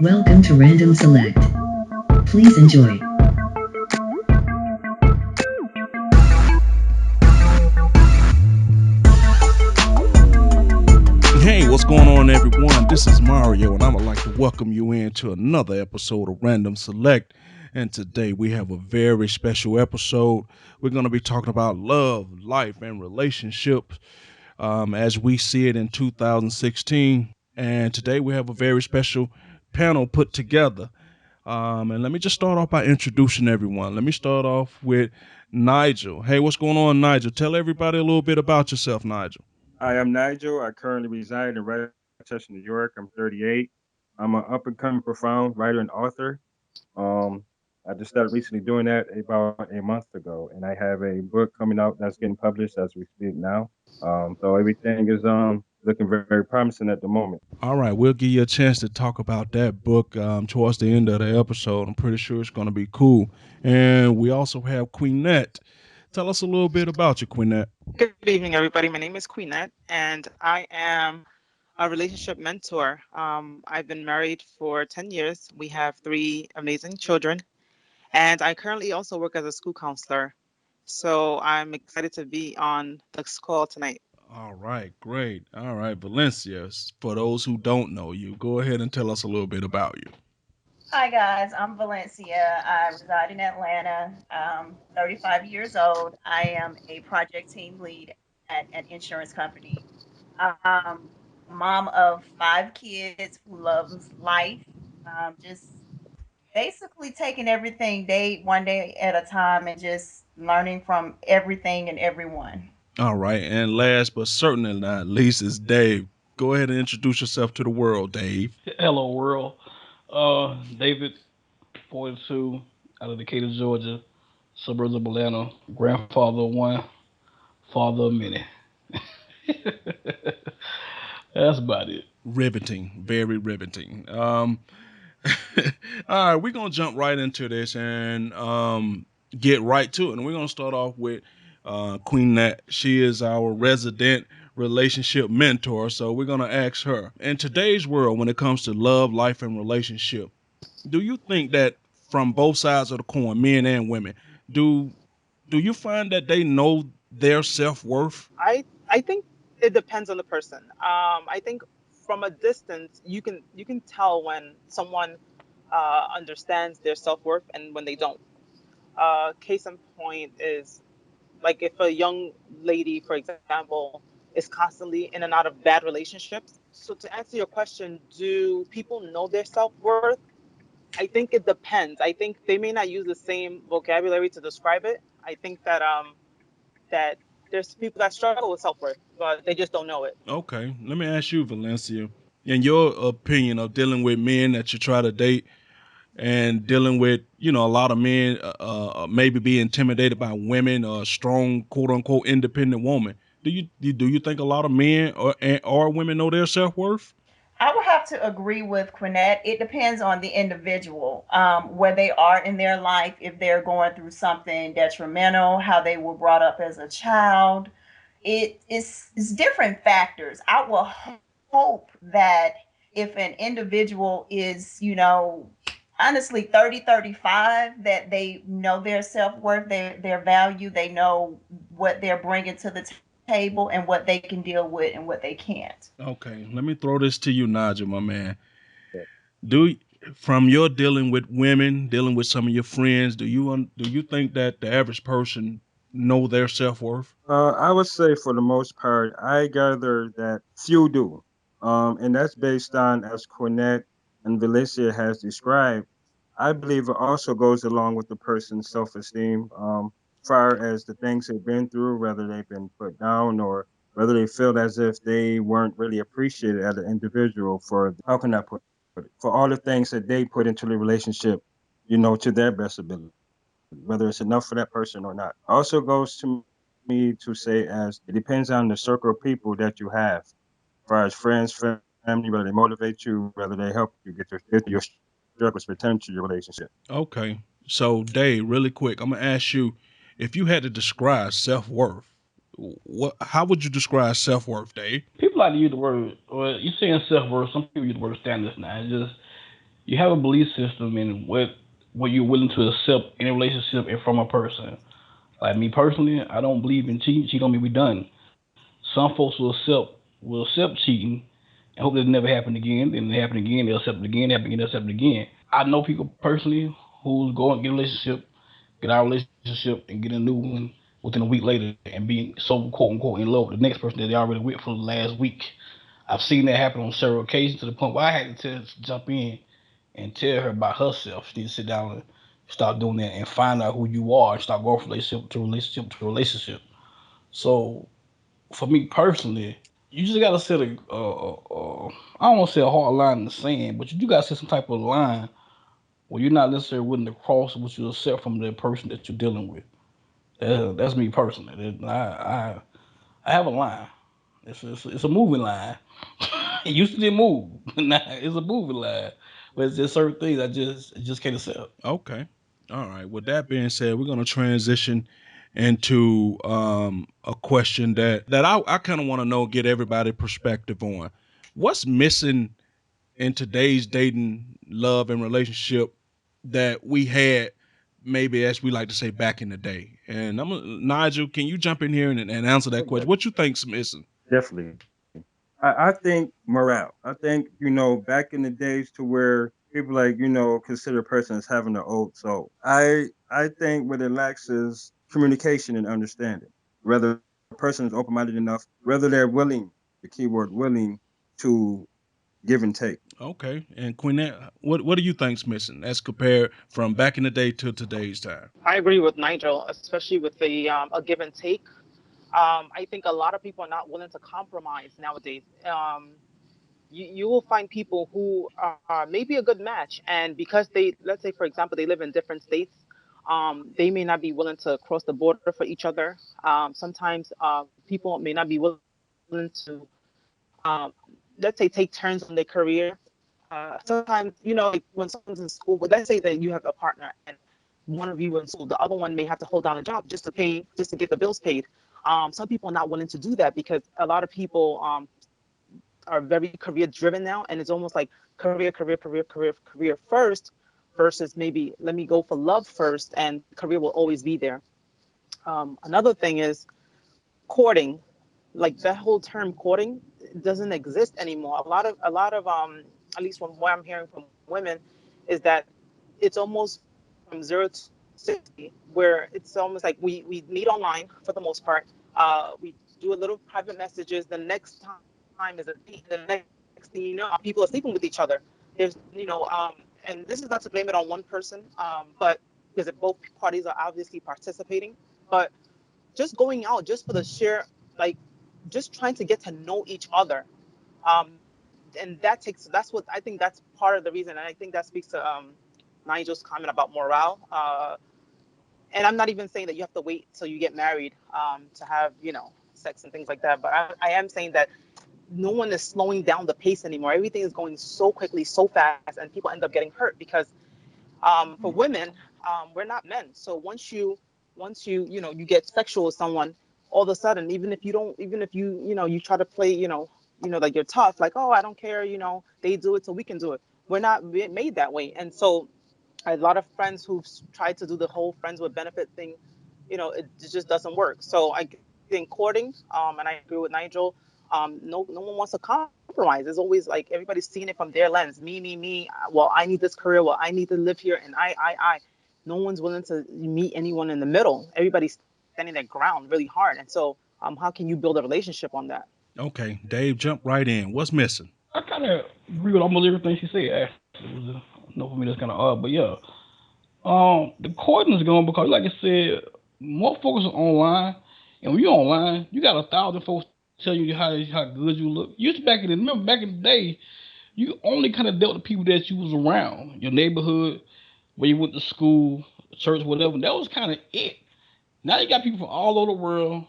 Welcome to Random Select. Please enjoy. Hey, what's going on, everyone? This is Mario, and I would like to welcome you into another episode of Random Select. And today we have a very special episode. We're going to be talking about love, life, and relationships as we see it in 2016. And today we have a very special panel put together. And let me just start off by introducing everyone. Let me start off with Nigel. Hey, what's going on, Nigel? Tell everybody a little bit about yourself, Nigel. Hi, I'm Nigel. I currently reside in Rochester, New York. I'm 38. I'm an up and coming profound writer and author. Um, I just started recently doing that about a month ago, and I have a book coming out that's getting published as we speak now. So everything is looking very, very promising at the moment. All right, we'll give you a chance to talk about that book towards the end of the episode. I'm pretty sure it's going to be cool. And we also have Queenette. Tell us a little bit about you, Queenette. Good evening, everybody. My name is Queenette, and I am a relationship mentor. I've been married for 10 years. We have three amazing children, and I currently also work as a school counselor. So I'm excited to be on this call tonight. All right, great. All right, Valencia, for those who don't know you, go ahead and tell us a little bit about you. Hi guys, I'm Valencia. I reside in Atlanta. 35 years old. I am a project team lead at an insurance company. Mom of five kids who loves life. Just basically taking everything day one day at a time and just learning from everything and everyone. All right, and last but certainly not least is Dave. Go ahead and introduce yourself to the world, Dave. Hello, world. David, 42, out of Decatur, Georgia, suburbs of Atlanta. Grandfather of one, father of many. That's about it. Riveting, very riveting. All right, we're gonna jump right into this and get right to it. And we're gonna start off with Queen Nat. She is our resident relationship mentor. So we're gonna ask her. In today's world, when it comes to love, life, and relationship, do you think that from both sides of the coin, men and women, do do you find that they know their self worth? I think it depends on the person. I think from a distance you can tell when someone understands their self worth and when they don't. Case in point is like if a young lady, for example, is constantly in and out of bad relationships. So to answer your question, do people know their self-worth? I think it depends. I think they may not use the same vocabulary to describe it. I think that there's people that struggle with self-worth, but they just don't know it. Okay, let me ask you, Valencia. In your opinion of dealing with men that you try to date and dealing with, a lot of men maybe be intimidated by women, a strong quote unquote independent woman. Do you think a lot of men or women know their self worth? I would have to agree with Quinette. It depends on the individual, where they are in their life, if they're going through something detrimental, how they were brought up as a child. It's different factors. I will hope that if an individual is, honestly 30, 35, that they know their self-worth, their value, they know what they're bringing to the table and what they can deal with and what they can't. Okay, let me throw this to you, Nigel, my man. Do From your dealing with women, dealing with some of your friends, do you think that the average person know their self worth? I would say for the most part, I gather that few do. And that's based on, as Cornette and Valencia has described, I believe it also goes along with the person's self-esteem, far as the things they've been through, whether they've been put down or whether they feel as if they weren't really appreciated as an individual for, how can I put it, for all the things that they put into the relationship, to their best ability, whether it's enough for that person or not. Also goes to me to say as it depends on the circle of people that you have, as far as friends, family, whether they motivate you, whether they help you get your struggles pertaining to your relationship. Okay. So, Dave, really quick, I'm gonna ask you if you had to describe self worth. What? How would you describe self worth, Dave? People like to use the word, well, you saying self worth. Some people use the word standards now. It's just you have a belief system in what you're willing to accept in a relationship and from a person. Like me personally, I don't believe in cheating. Cheat on me, we done. Some folks will accept cheating and hope that it never happen again. Then it happen again, they'll accept it again, happen again, they'll accept it again. I know people personally who go and get a relationship, get our relationship, and get a new one within a week later and be so quote unquote in love with the next person that they already with for the last week. I've seen that happen on several occasions to the point where I had to jump in and tell her about herself. She needs to sit down and start doing that and find out who you are and start going from relationship to relationship to relationship. So for me personally, you just gotta set I don't want to say a hard line in the sand, but you do gotta set some type of line where you're not necessarily willing to cross what you accept from the person that you're dealing with. That's me personally. I have a line. It's a moving line. It used to be move. Now it's a moving line. But it's just certain things I just can't accept. Okay. All right. With that being said, we're gonna transition into a question that I kind of want to know, get everybody perspective on. What's missing in today's dating, love, and relationship that we had, maybe as we like to say, back in the day? And Nigel, can you jump in here and answer that question? What you think's missing? Definitely. I think morale. I think, back in the days to where people like, consider a person as having an old soul. I think what it lacks is communication and understanding. Whether a person is open minded enough, whether they're willing, the keyword willing, to give and take. Okay. And Quinette, what do you think's missing as compared from back in the day to today's time? I agree with Nigel, especially with the a give and take. I think a lot of people are not willing to compromise nowadays. You will find people who are maybe a good match, and because they, let's say for example, they live in different states, they may not be willing to cross the border for each other. Sometimes people may not be willing to, um, let's say, take turns on their career. Sometimes, like when someone's in school, but let's say that you have a partner and one of you in school, the other one may have to hold down a job just to get the bills paid. Some people are not willing to do that because a lot of people are very career driven now, and it's almost like career first versus maybe let me go for love first, and career will always be there. Another thing is courting. Like that whole term courting doesn't exist anymore. A lot of at least from what I'm hearing from women is that it's almost from 0 to 60, where it's almost like we meet online for the most part. We do a little private messages. The next time is a date. The next thing you know, people are sleeping with each other. There's, and this is not to blame it on one person, but because if both parties are obviously participating, but just going out just for the sheer, like, just trying to get to know each other. And that's what I think, that's part of the reason, and I think that speaks to Nigel's comment about morale. And I'm not even saying that you have to wait till you get married to have, sex and things like that, but I am saying that no one is slowing down the pace anymore. Everything is going so quickly, so fast, and people end up getting hurt because for women, we're not men. So once you you get sexual with someone, all of a sudden, even if you don't, even if you try to play, like you're tough, like, oh, I don't care, they do it so we can do it. We're not made that way. And so a lot of friends who've tried to do the whole friends with benefit thing, it just doesn't work. So I think courting, and I agree with Nigel, no one wants to compromise. It's always like everybody's seeing it from their lens. Me. Well, I need this career. Well, I need to live here, and I. No one's willing to meet anyone in the middle. Everybody's standing their ground really hard, and so how can you build a relationship on that? Okay, Dave, jump right in. What's missing? I kind of agree with almost everything she said. Actually, it was no, for me that's kind of odd, but yeah, the courting is going because, like I said, more focus on online. And when you're online, you got 1,000 folks tell you how good you look. Remember back in the day, you only kind of dealt with the people that you was around, your neighborhood, where you went to school, church, whatever. That was kind of it. Now you got people from all over the world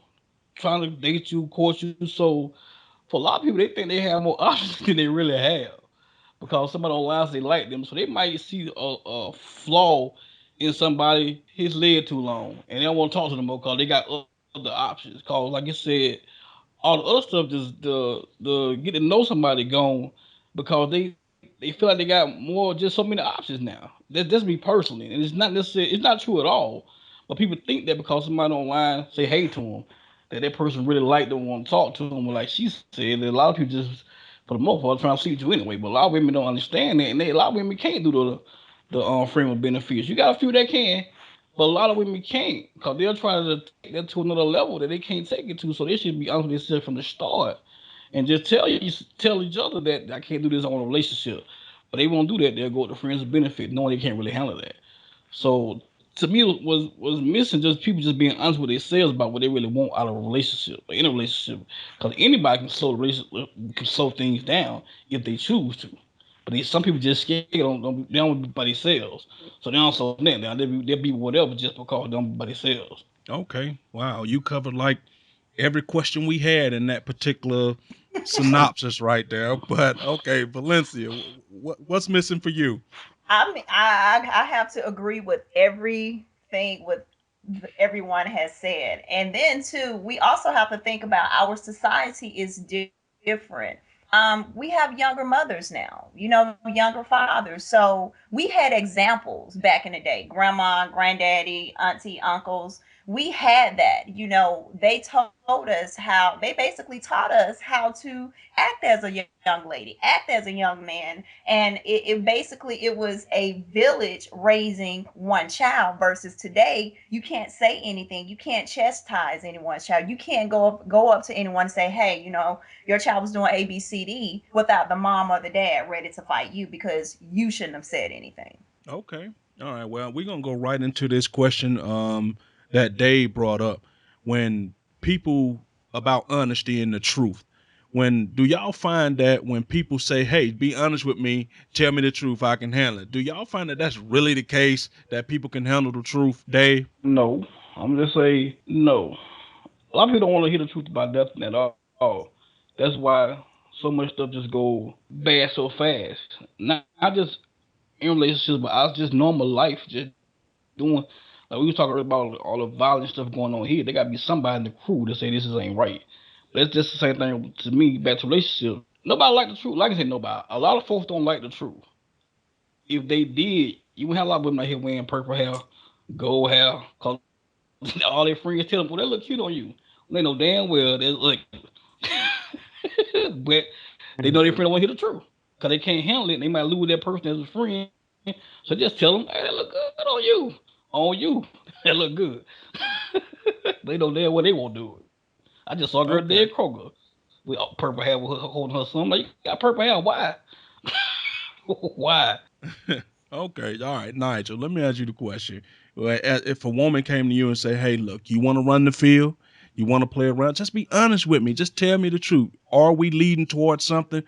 trying to date you, court you. So for a lot of people, they think they have more options than they really have because somebody online they like them, so they might see a flaw in somebody, his leg too long, and they don't want to talk to them more because they got other the options. Cause like I said, all the other stuff just the get to know somebody gone because they feel like they got more just so many options now. That's me personally, and it's not necessarily it's not true at all. But people think that because somebody online say hey to them, that person really like them, want to talk to them. Like she said, that a lot of people just for the most part trying to see you anyway. But a lot of women don't understand that, and a lot of women can't do the frame of benefits. You got a few that can, but a lot of women can't because they'll try to take that to another level that they can't take it to. So they should be honest with themselves from the start and just tell each other that I can't do this on a relationship. But they won't do that. They'll go with the friends of benefit, knowing they can't really handle that. So to me, was missing just people just being honest with themselves about what they really want out of a relationship or in a relationship. Because anybody can slow things down if they choose to. But some people just scared they don't be by themselves. So they don't slow down. They'll be whatever just because they don't be by themselves. Okay. Wow. You covered like every question we had in that particular synopsis right there. But okay, Valencia, what's missing for you? I mean, I have to agree with everything with everyone has said, and then too, we also have to think about our society is different. We have younger mothers now, younger fathers. So we had examples back in the day, grandma, granddaddy, auntie, uncles. We had that. They told us how they basically taught us how to act as a young lady, act as a young man, and it basically it was a village raising one child versus today you can't say anything, you can't chastise anyone's child, you can't go up to anyone and say, hey, your child was doing ABCD without the mom or the dad ready to fight you because you shouldn't have said anything. Okay. All right. Well, we're gonna go right into this question that Dave brought up. When people about honesty and the truth. When do y'all find that when people say, "Hey, be honest with me, tell me the truth, I can handle it." Do y'all find that that's really the case that people can handle the truth, Dave? No, I'm just say no. A lot of people don't want to hear the truth about nothing at all. That's why so much stuff just go bad so fast. Not just in relationships, but I just normal life, just doing. Like we was talking earlier about all the violent stuff going on here. There got to be somebody in the crew to say this is ain't right. But it's just the same thing to me. Back to relationship. Nobody like the truth. Like I said, nobody. A lot of folks don't like the truth. If they did, you would have a lot of women out here wearing purple hair, gold hair, cause all their friends tell them, "Well, they look cute on you." They know damn well they look, but they know their friend don't want to hear the truth because they can't handle it. And they might lose that person as a friend. So just tell them, "Hey, that look good on you, that look good." They know damn well they won't do it. I just saw a girl dead Kroger Okay. with purple hair with her holding her son. Like, you got purple hair? Why? Why? Okay, all right, Nigel. Let me ask you the question: if a woman came to you and say, "Hey, look, you want to run the field, you want to play around, just be honest with me. Just tell me the truth. Are we leading towards something?"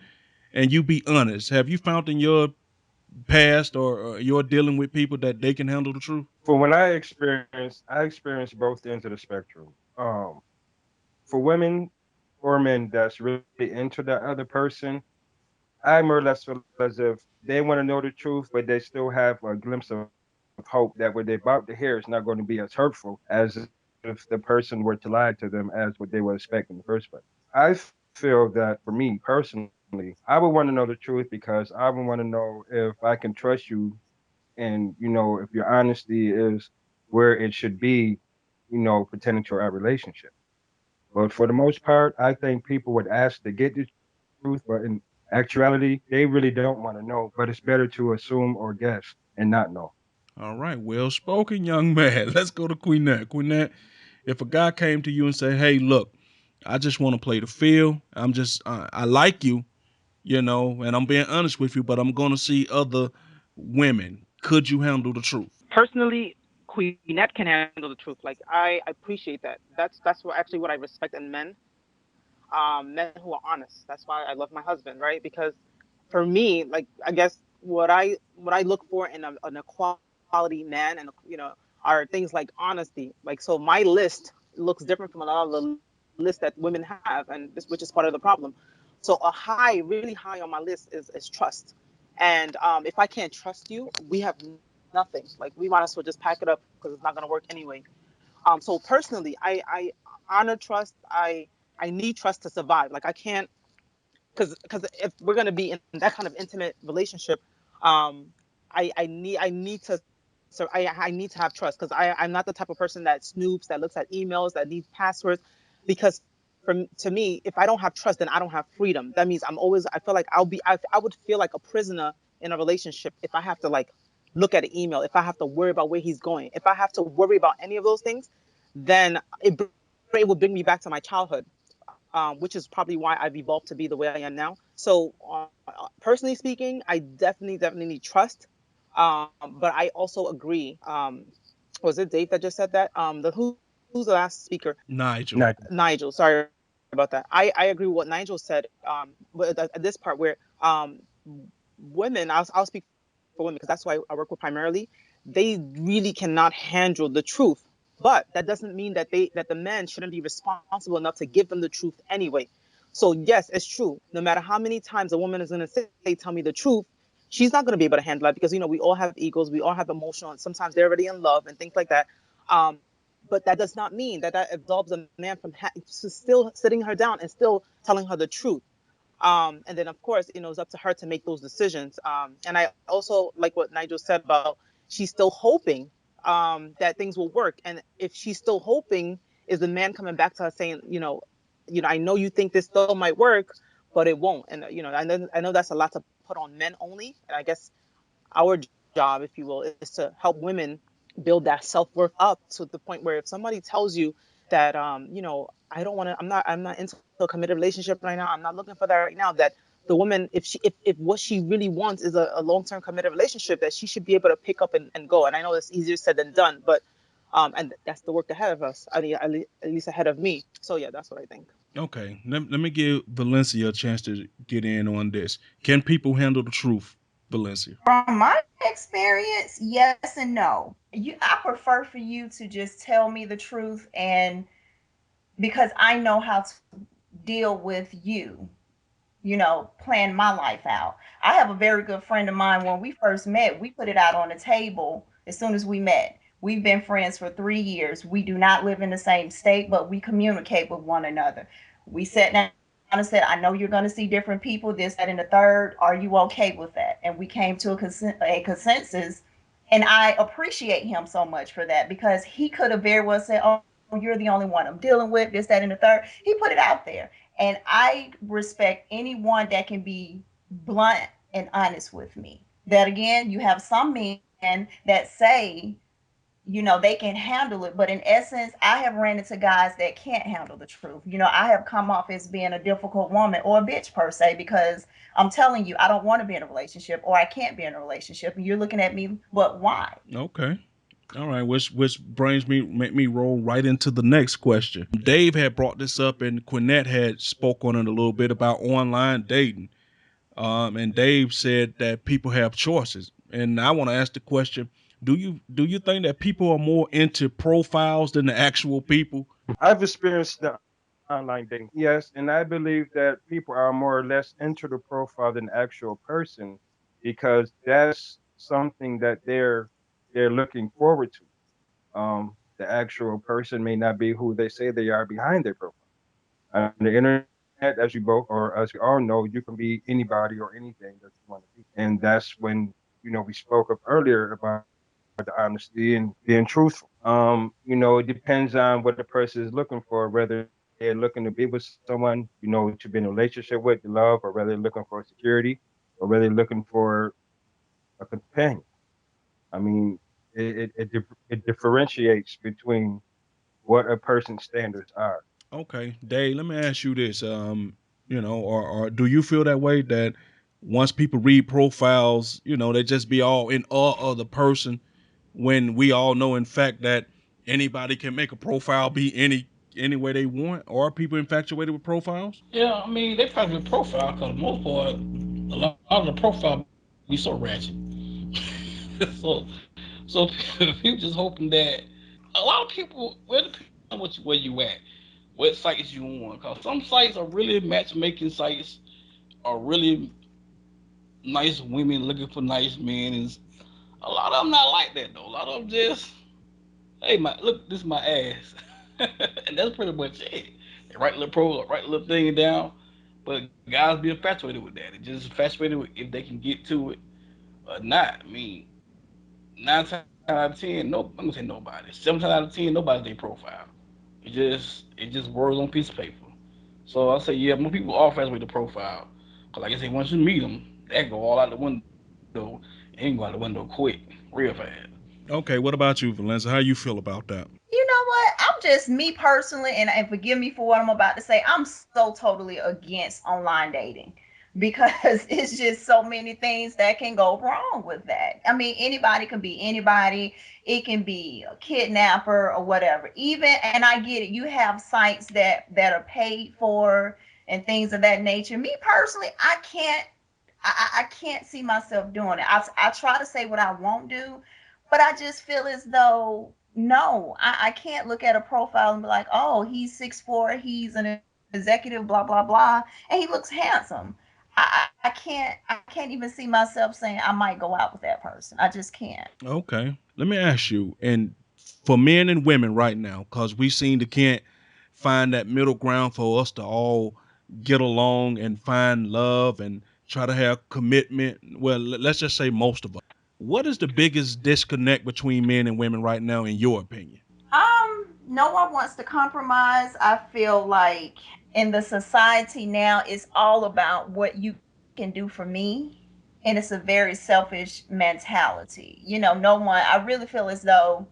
And you be honest. Have you found in your past or you're dealing with people that they can handle the truth? For when I experienced both ends of the spectrum. For women or men that's really into that other person, I more or less feel as if they want to know the truth, but they still have a glimpse of hope that what they're about to hear is not going to be as hurtful as if the person were to lie to them as what they were expecting in the first place. I feel that for me personally, I would want to know the truth because I would want to know if I can trust you and, if your honesty is where it should be, pertaining to our relationship. But for the most part, I think people would ask to get the truth, but in actuality, they really don't want to know. But it's better to assume or guess and not know. All right, well spoken, young man. Let's go to Queenette. Queenette, if a guy came to you and said, "Hey, look, I just want to play the field. I like you, and I'm being honest with you, but I'm going to see other women. Could you handle the truth?" Personally, Queenette can handle the truth. Like I appreciate that. That's what actually what I respect in men. Men who are honest. That's why I love my husband, right? Because for me, like I guess what I look for in an equality man, and are things like honesty. Like so, my list looks different from a lot of the list that women have, and this which is part of the problem. So a high, really high on my list is trust. And if I can't trust you, we have nothing. Like we might as well just pack it up because it's not gonna work anyway. So personally, I honor trust. I need trust to survive. Like I can't, because if we're gonna be in that kind of intimate relationship, um, I need to, so I need to have trust, because I'm not the type of person that snoops, that looks at emails, that needs passwords, because to me, if I don't have trust, then I don't have freedom. That means I feel like I would feel like a prisoner in a relationship if I have to like look at an email, if I have to worry about where he's going, if I have to worry about any of those things, then it would bring me back to my childhood, which is probably why I've evolved to be the way I am now. So, personally speaking, I definitely need trust. But I also agree. Was it Dave that just said that? Who's the last speaker? Nigel. Not Nigel. Sorry about that. I agree with what Nigel said. At this part where women, I'll speak for women because that's who I work with primarily. They really cannot handle the truth. But that doesn't mean that the man shouldn't be responsible enough to give them the truth anyway. So yes, it's true. No matter how many times a woman is going to say, "Tell me the truth," she's not going to be able to handle that, because we all have egos, we all have emotional, and sometimes they're already in love and things like that. But that does not mean that absolves a man from still sitting her down and still telling her the truth. And then, of course, it's up to her to make those decisions. And I also like what Nigel said about she's still hoping that things will work. And if she's still hoping, is the man coming back to her saying, I know you think this still might work, but it won't. And I know that's a lot to put on men only. And I guess our job, if you will, is to help women build that self-worth up to the point where if somebody tells you that I don't want to, I'm not into a committed relationship right now, I'm not looking for that right now, that the woman, if what she really wants is a long-term committed relationship, that she should be able to pick up and go. And I know it's easier said than done, but and that's the work ahead of us. I mean, at least ahead of me. So yeah, that's what I think. Okay, let me give Valencia a chance to get in on this. Can people handle the truth, Valencia? From my experience, yes and no. I prefer for you to just tell me the truth, and because I know how to deal with plan my life out. I have a very good friend of mine. When we first met, we put it out on the table as soon as we met. We've been friends for 3 years. We do not live in the same state, but we communicate with one another. We sat down and said, I know you're going to see different people, this, that, and the third. Are you okay with that? And we came to a consensus. And I appreciate him so much for that, because he could have very well said, "Oh, you're the only one I'm dealing with, this, that, and the third." He put it out there. And I respect anyone that can be blunt and honest with me. That again, you have some men that say, they can handle it, but in essence, I have ran into guys that can't handle the truth. I have come off as being a difficult woman or a bitch per se, because I'm telling you, I don't want to be in a relationship, or I can't be in a relationship. And you're looking at me, but why? Okay. All right, which brings me make me roll right into the next question. Dave had brought this up, and Quinette had spoke on it a little bit about online dating. And Dave said that people have choices, and I want to ask the question: do you think that people are more into profiles than the actual people? I've experienced the online dating, yes, and I believe that people are more or less into the profile than the actual person, because that's something that they're looking forward to. The actual person may not be who they say they are behind their profile. On the internet, as you both or as we all know, you can be anybody or anything that you want to be, and that's when we spoke up earlier about the honesty and being truthful. It depends on what the person is looking for, whether they're looking to be with someone, to be in a relationship with, to love, or whether they're looking for security, or whether they're looking for a companion. I mean, it differentiates between what a person's standards are. Okay, Dave, let me ask you this. Or do you feel that way that once people read profiles, they just be all in awe of the person when we all know in fact that anybody can make a profile be any way they want? Or are people infatuated with profiles? Yeah, I mean, they probably profile because most part, a lot of the profile be so ratchet. so, so people just hoping that a lot of people, well, it depends on where you at, what sites you on. Cause some sites are really matchmaking sites, are really nice women looking for nice men, and a lot of them not like that though. A lot of them just, hey, my look, this is my ass. And that's pretty much it. They write a little thing down, but guys be infatuated with that. They just infatuated with if they can get to it or not. I mean, 9 times out of 10, no, I'm gonna say nobody. 7 times out of 10, nobody's their profile. It just words on a piece of paper. So I say, yeah, more people are infatuated with the profile. Cause like I say, once you meet them, that go all out the window. It ain't go out the window quick, real fast. Okay, what about you, Valencia? How you feel about that? You know what? I'm just me personally, and forgive me for what I'm about to say. I'm so totally against online dating because it's just so many things that can go wrong with that. I mean, anybody can be anybody. It can be a kidnapper or whatever. Even, and I get it. You have sites that are paid for and things of that nature. Me personally, I can't see myself doing it. I try to say what I won't do, but I just feel as though no, I can't look at a profile and be like, oh, he's 6'4", he's an executive, blah blah blah, and he looks handsome. I can't even see myself saying I might go out with that person. I just can't. Okay, let me ask you, and for men and women right now, because we seem to can't find that middle ground for us to all get along and find love and try to have commitment. Well, let's just say most of us. What is the biggest disconnect between men and women right now, in your opinion? No one wants to compromise. I feel like in the society now, it's all about what you can do for me. And it's a very selfish mentality. No one, I really feel as though,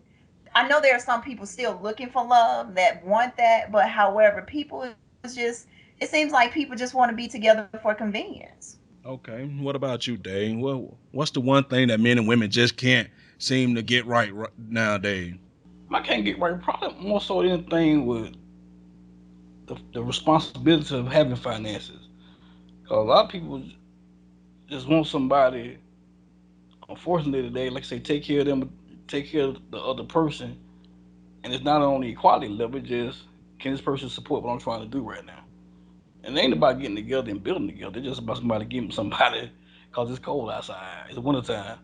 I know there are some people still looking for love that want that, but however, people is just, it seems like people just want to be together for convenience. Okay, what about you, Dave? What's the one thing that men and women just can't seem to get right nowadays? I can't get right. Probably more so than anything with the responsibility of having finances. Cause a lot of people just want somebody, unfortunately today, like I say, take care of them, take care of the other person, and it's not on the equality level. Just can this person support what I'm trying to do right now? And it ain't about getting together and building together. It's just about somebody giving somebody, cause it's cold outside. It's wintertime.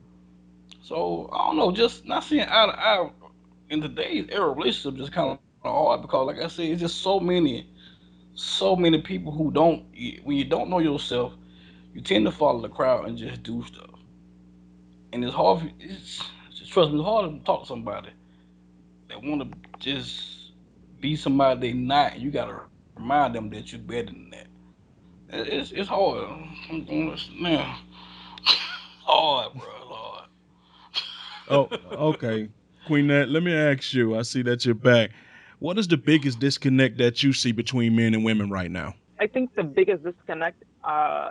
So I don't know, just not seeing eye to eye in today's era, relationship just kind of hard because, like I said, it's just so many people who don't. When you don't know yourself, you tend to follow the crowd and just do stuff. And it's hard. It's just trust me, it's hard to talk to somebody that want to just be somebody they not. And you gotta remind them that you're better than that. It's hard. Man, hard, bro. Hard. Oh, okay. Queenette, let me ask you. I see that you're back. What is the biggest disconnect that you see between men and women right now? I think the biggest disconnect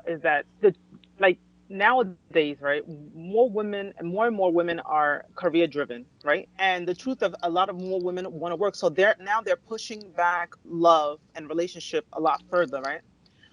is that the like nowadays, right? More women and more women are career driven, right? And the truth of a lot of more women want to work, so they're pushing back love and relationship a lot further, right?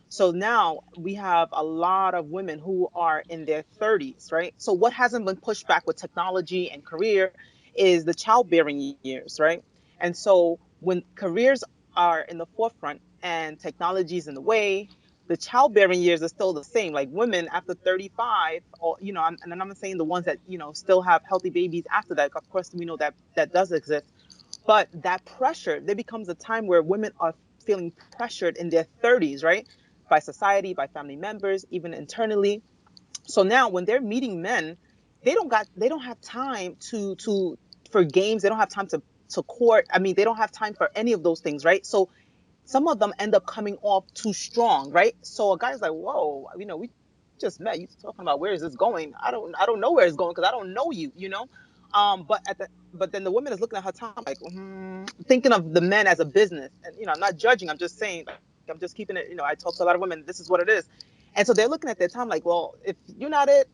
So now we have a lot of women who are in their 30s, right? So what hasn't been pushed back with technology and career is the childbearing years, right? And so when careers are in the forefront and technology is in the way, the childbearing years are still the same. Like women after 35, or and then I'm saying the ones that still have healthy babies after that. Of course, we know that that does exist, but that pressure, there becomes a time where women are feeling pressured in their 30s, right? By society, by family members, even internally. So now when they're meeting men, they don't have time to for games. They don't have time to court. I mean, they don't have time for any of those things, right? So some of them end up coming off too strong, right? So a guy's like, "Whoa, we just met. You talking about where is this going? I don't know where it's going because I don't know you. But then the woman is looking at her time like, thinking of the men as a business. And I'm not judging. I'm just saying, like, I'm just keeping it. I talk to a lot of women. This is what it is. And so they're looking at their time like, well, if you're not it,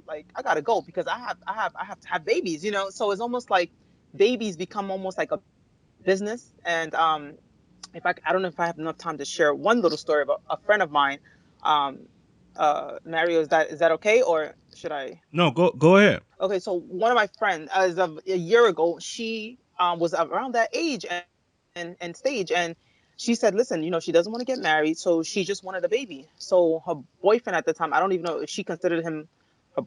like I gotta go because I have to have babies. So it's almost like babies become almost like a business. And if I don't know if I have enough time to share one little story of a friend of mine. Um, Mario, is that okay, or should I? No, go ahead. Okay, so one of my friends, as of a year ago, she was around that age and stage, and she said, listen, she doesn't want to get married, so she just wanted a baby. So her boyfriend at the time, I don't even know if she considered him her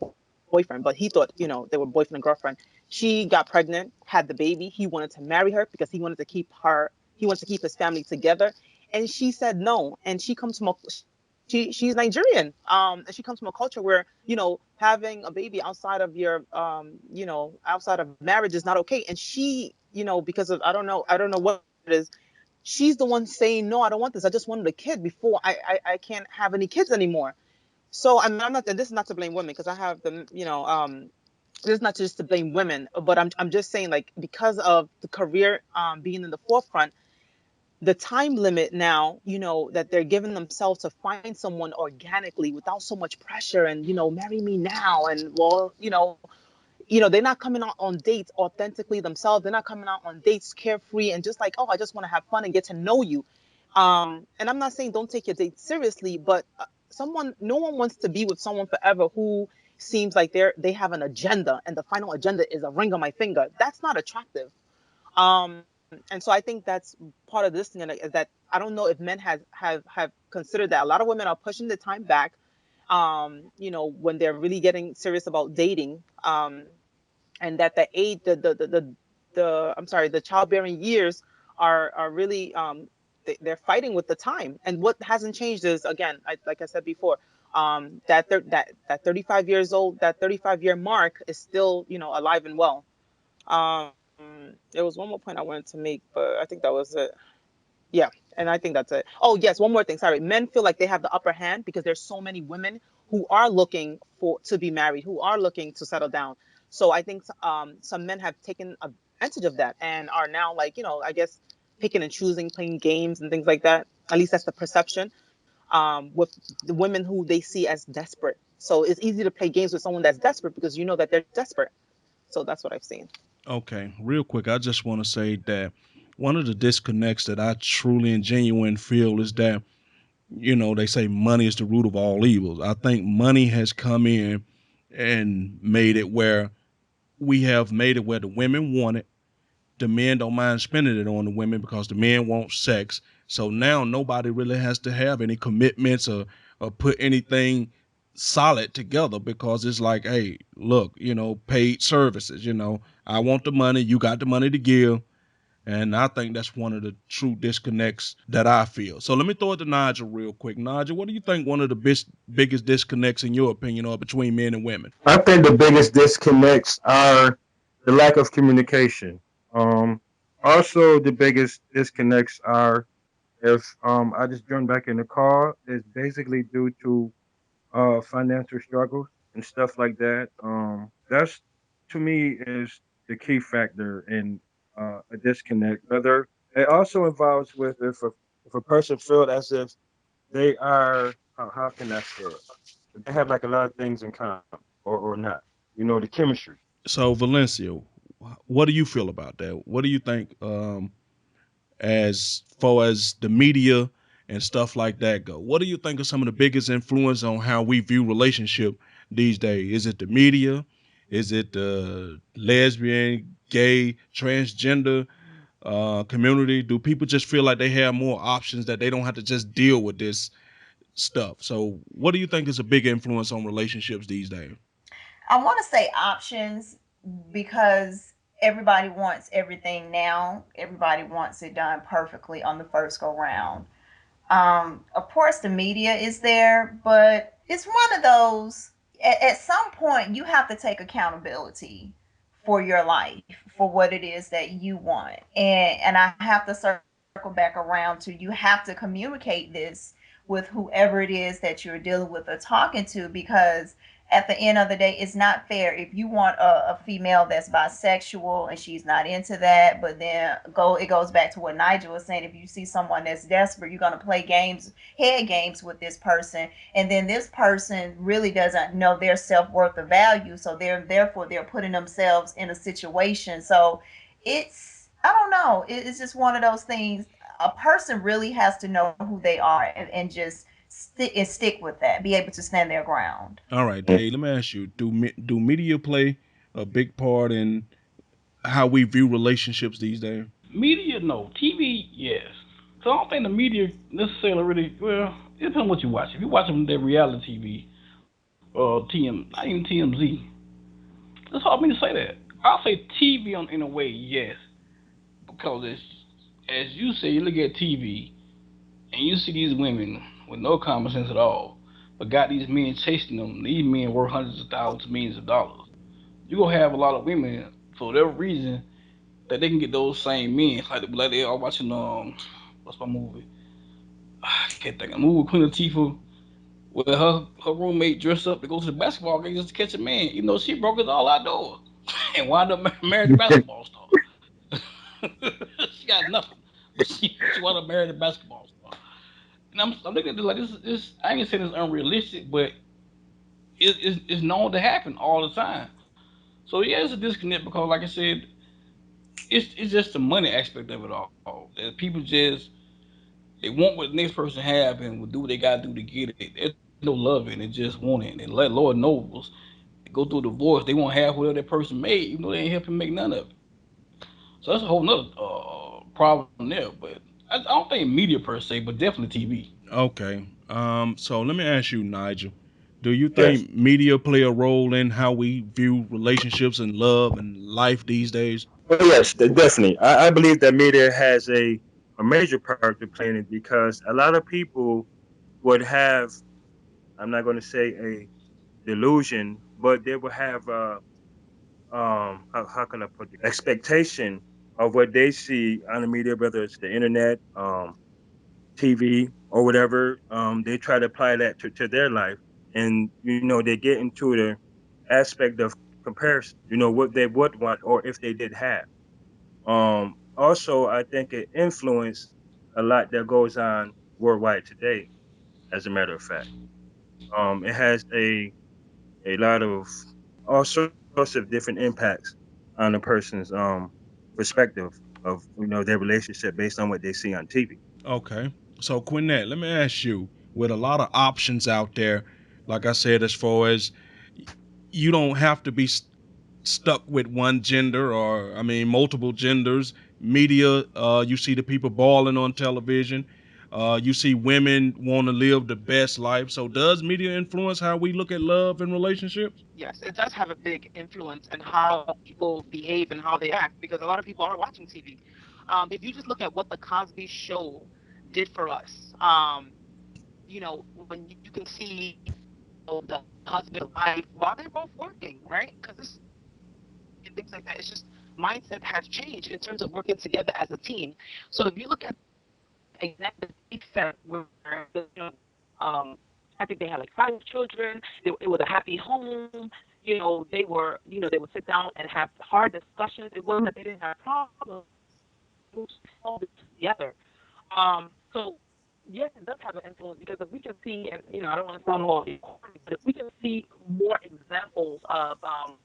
boyfriend, but he thought, they were boyfriend and girlfriend. She got pregnant, had the baby. He wanted to marry her because he wanted to keep her he wants to keep his family together. And she said no. And she's Nigerian. And she comes from a culture where, having a baby outside of your, outside of marriage is not okay. And she, because of, I don't know what it is, she's the one saying, no, I don't want this. I just wanted a kid before I can't have any kids anymore. So I mean, I'm not, and this is not to blame women, because I have the, this is not just to blame women, but I'm just saying, like, because of the career being in the forefront, the time limit now, that they're giving themselves to find someone organically without so much pressure, and, marry me now, and, well, they're not coming out on dates authentically themselves. They're not coming out on dates carefree and just like, oh, I just want to have fun and get to know you. And I'm not saying don't take your date seriously, but no one wants to be with someone forever who seems like they have an agenda, and the final agenda is a ring on my finger. That's not attractive. And so I think that's part of this thing, is that I don't know if men have considered that a lot of women are pushing the time back, when they're really getting serious about dating. And that the age the I'm sorry, the childbearing years are really, they're fighting with the time. And what hasn't changed is, again, like I said before, that 35 years old, that 35-year mark is still, alive and well. There was one more point I wanted to make, but I think that was it. Yeah, and I think that's it. Oh, yes, one more thing. Sorry. Men feel like they have the upper hand because there's so many women who are looking for to be married, who are looking to settle down. So I think some men have taken advantage of that and are now, like, I guess, picking and choosing, playing games and things like that. At least that's the perception, with the women who they see as desperate. So it's easy to play games with someone that's desperate because you know that they're desperate. So that's what I've seen. Okay, real quick, I just want to say that one of the disconnects that I truly and genuine feel is that, they say money is the root of all evils. I think money has come in and made it where the women want it. The men don't mind spending it on the women because the men want sex. So now nobody really has to have any commitments, or put anything solid together, because it's like, hey, look, paid services, I want the money, you got the money to give. And I think that's one of the true disconnects that I feel. So let me throw it to Nigel real quick. Nigel, what do you think one of the biggest disconnects, in your opinion, are between men and women? I think the biggest disconnects are the lack of communication. Um, Also, the biggest disconnects are if I just joined back in the call, is basically due to financial struggles and stuff like that. That's to me is the key factor in a disconnect. Whether it also involves with if a person feels as if they are how can I say it? They have like a lot of things in common or not. The chemistry. So Valencia, what do you feel about that? What do you think, as far as the media and stuff like that go? What do you think are some of the biggest influence on how we view relationship these days? Is it the media? Is it the lesbian, gay, transgender community? Do people just feel like they have more options, that they don't have to just deal with this stuff? So what do you think is a big influence on relationships these days? I want to say options because everybody wants everything now. Everybody wants it done perfectly on the first go round. Of course, the media is there, but it's one of those. At some point, you have to take accountability for your life, for what it is that you want, and I have to circle back around to you have to communicate this with whoever it is that you're dealing with or talking to, because at the end of the day, it's not fair if you want a female that's bisexual and she's not into that, but then it goes back to what Nigel was saying. If you see someone that's desperate, you're gonna play games, head games with this person, and then this person really doesn't know their self-worth or value, so therefore they're putting themselves in a situation. So it's, I don't know, it's just one of those things. A person really has to know who they are, and just stick with that, be able to stand their ground. All right, Dave, let me ask you, do media play a big part in how we view relationships these days? Media, no. TV, yes. So I don't think the media necessarily really. Well, it depends on what you watch. If you watch them that reality TV, TM, not even TMZ, that's hard for me to say that. I'll say TV in a way, yes, because as you say, you look at TV and you see these women with no common sense at all, but got these men chasing them. These men worth hundreds of thousands, millions of dollars. You gonna have a lot of women for whatever reason that they can get those same men. Like they are watching what's my movie? I can't think of the movie Queen Latifah where her roommate dressed up to go to the basketball game just to catch a man, even though she broke his all outdoors and wound up married a basketball star. She got nothing, but she wound up married a basketball star. And I'm looking at this like this. I ain't saying it's unrealistic, but it's known to happen all the time. So yeah, it's a disconnect because, like I said, it's just the money aspect of it all. That people just they want what the next person have and will do what they gotta do to get it. There's no love in it, just want it. And let Lord knows they go through a divorce, they won't have whatever that person made, even though they ain't helping make none of it. So that's a whole nother problem there. But I don't think media per se, but definitely TV. Okay. So let me ask you, Nigel. Do you Yes. think media play a role in how we view relationships and love and life these days? Oh yes, definitely. I believe that media has a major part to play in it because a lot of people would have, I'm not going to say a delusion, but they will have how can I put it, expectation of what they see on the media, whether it's the internet, TV or whatever. They try to apply that to their life, and they get into the aspect of comparison. What they would want, or if they did have. Also, I think it influenced a lot that goes on worldwide today. As a matter of fact, it has a lot of all sorts of different impacts on a person's perspective of their relationship based on what they see on TV. Okay. So Quinette, let me ask you, with a lot of options out there, like I said, as far as you don't have to be stuck with one gender or I mean multiple genders. Media, you see the people balling on television. You see women want to live the best life. So does media influence how we look at love and relationships? Yes, it does have a big influence in how people behave and how they act because a lot of people are watching TV. If you just look at what the Cosby Show did for us, when you can see the husband and wife while they're both working, right? Because this and things like that. It's just mindset has changed in terms of working together as a team. So if you look at example they set where I think they had like 5 children. It was a happy home. They would sit down and have hard discussions. It wasn't that they didn't have problems. They solved it together. So yes, it does have an influence because if we can see, and I don't want to sound all corny, but if we can see more examples of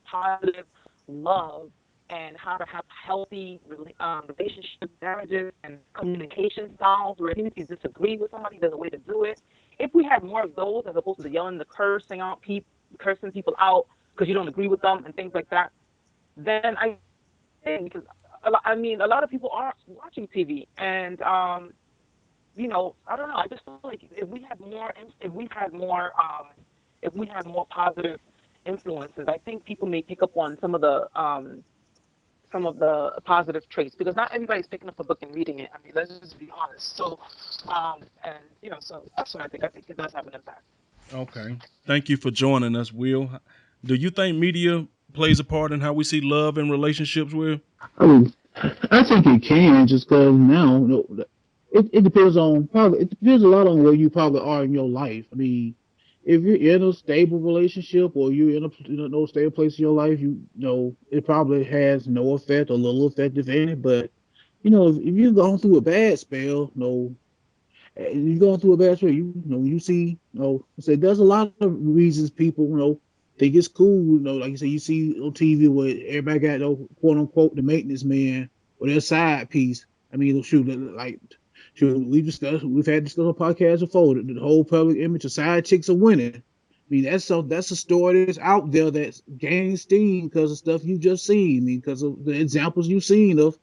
positive love and how to have healthy relationships, marriages, and communication styles, where even if you disagree with somebody, there's a way to do it. If we had more of those as opposed to the yelling, the cursing people out because you don't agree with them and things like that, then I think because a lot of people are watching TV and I don't know. I just feel like if we had more positive influences, I think people may pick up on some of the positive traits because not everybody's picking up a book and reading it. I mean, let's just be honest. So, and so that's what I think. I think it does have an impact. Okay. Thank you for joining us, Will. Do you think media plays a part in how we see love and relationships, Will? I mean, I think it can just because now, it depends on probably it depends a lot on where you probably are in your life. I mean, if you're in a stable relationship or you're in a no stable place in your life, it probably has no effect or little effect if any. But if you're going through a bad spell, you're going through a bad spell, you see, so there's a lot of reasons people, think it's cool, like you say, you see on TV where everybody got quote unquote the maintenance man or their side piece. I mean, shoot, we've had this little podcast before. The whole public image of side chicks are winning. I mean, that's a story that's out there that's gaining steam because of stuff you just seen. I mean, because of the examples you've seen of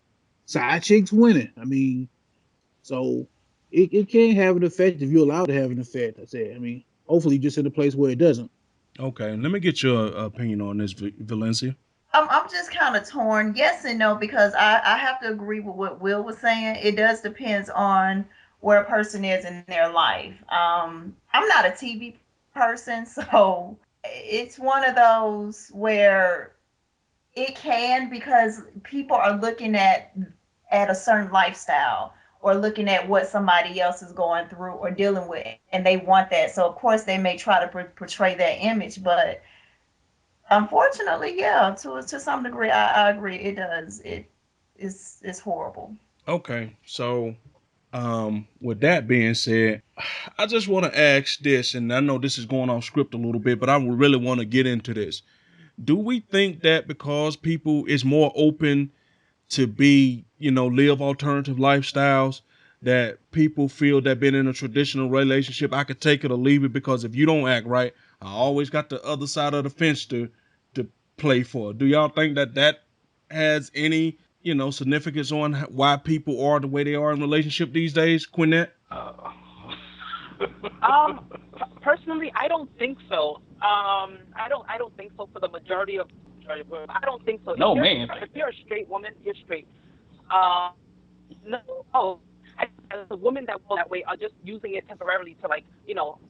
side chicks winning. I mean, so it can have an effect if you're allowed to have an effect. I said, I mean, hopefully just in a place where it doesn't. Okay. Let me get your opinion on this, Valencia. I'm just kind of torn. Yes and no, because I have to agree with what Will was saying. It does depends on where a person is in their life. I'm not a TV person, so it's one of those where it can, because people are looking at a certain lifestyle, or looking at what somebody else is going through or dealing with, and they want that. So of course they may try to portray that image, but unfortunately, yeah, to some degree, I agree. It does. It's horrible. Okay, so with that being said, I just want to ask this, and I know this is going off script a little bit, but I really want to get into this. Do we think that because people is more open to be, live alternative lifestyles, that people feel that being in a traditional relationship, I could take it or leave it, because if you don't act right, I always got the other side of the fence to play for. Do y'all think that has any, significance on why people are the way they are in relationship these days, Quinette? Uh, Personally, I don't think so. I don't think so for the majority of women. I don't think so. no man think If that. you're a straight woman, you're straight. Um, no, oh, I, as a woman that will that way are just using it temporarily to, like,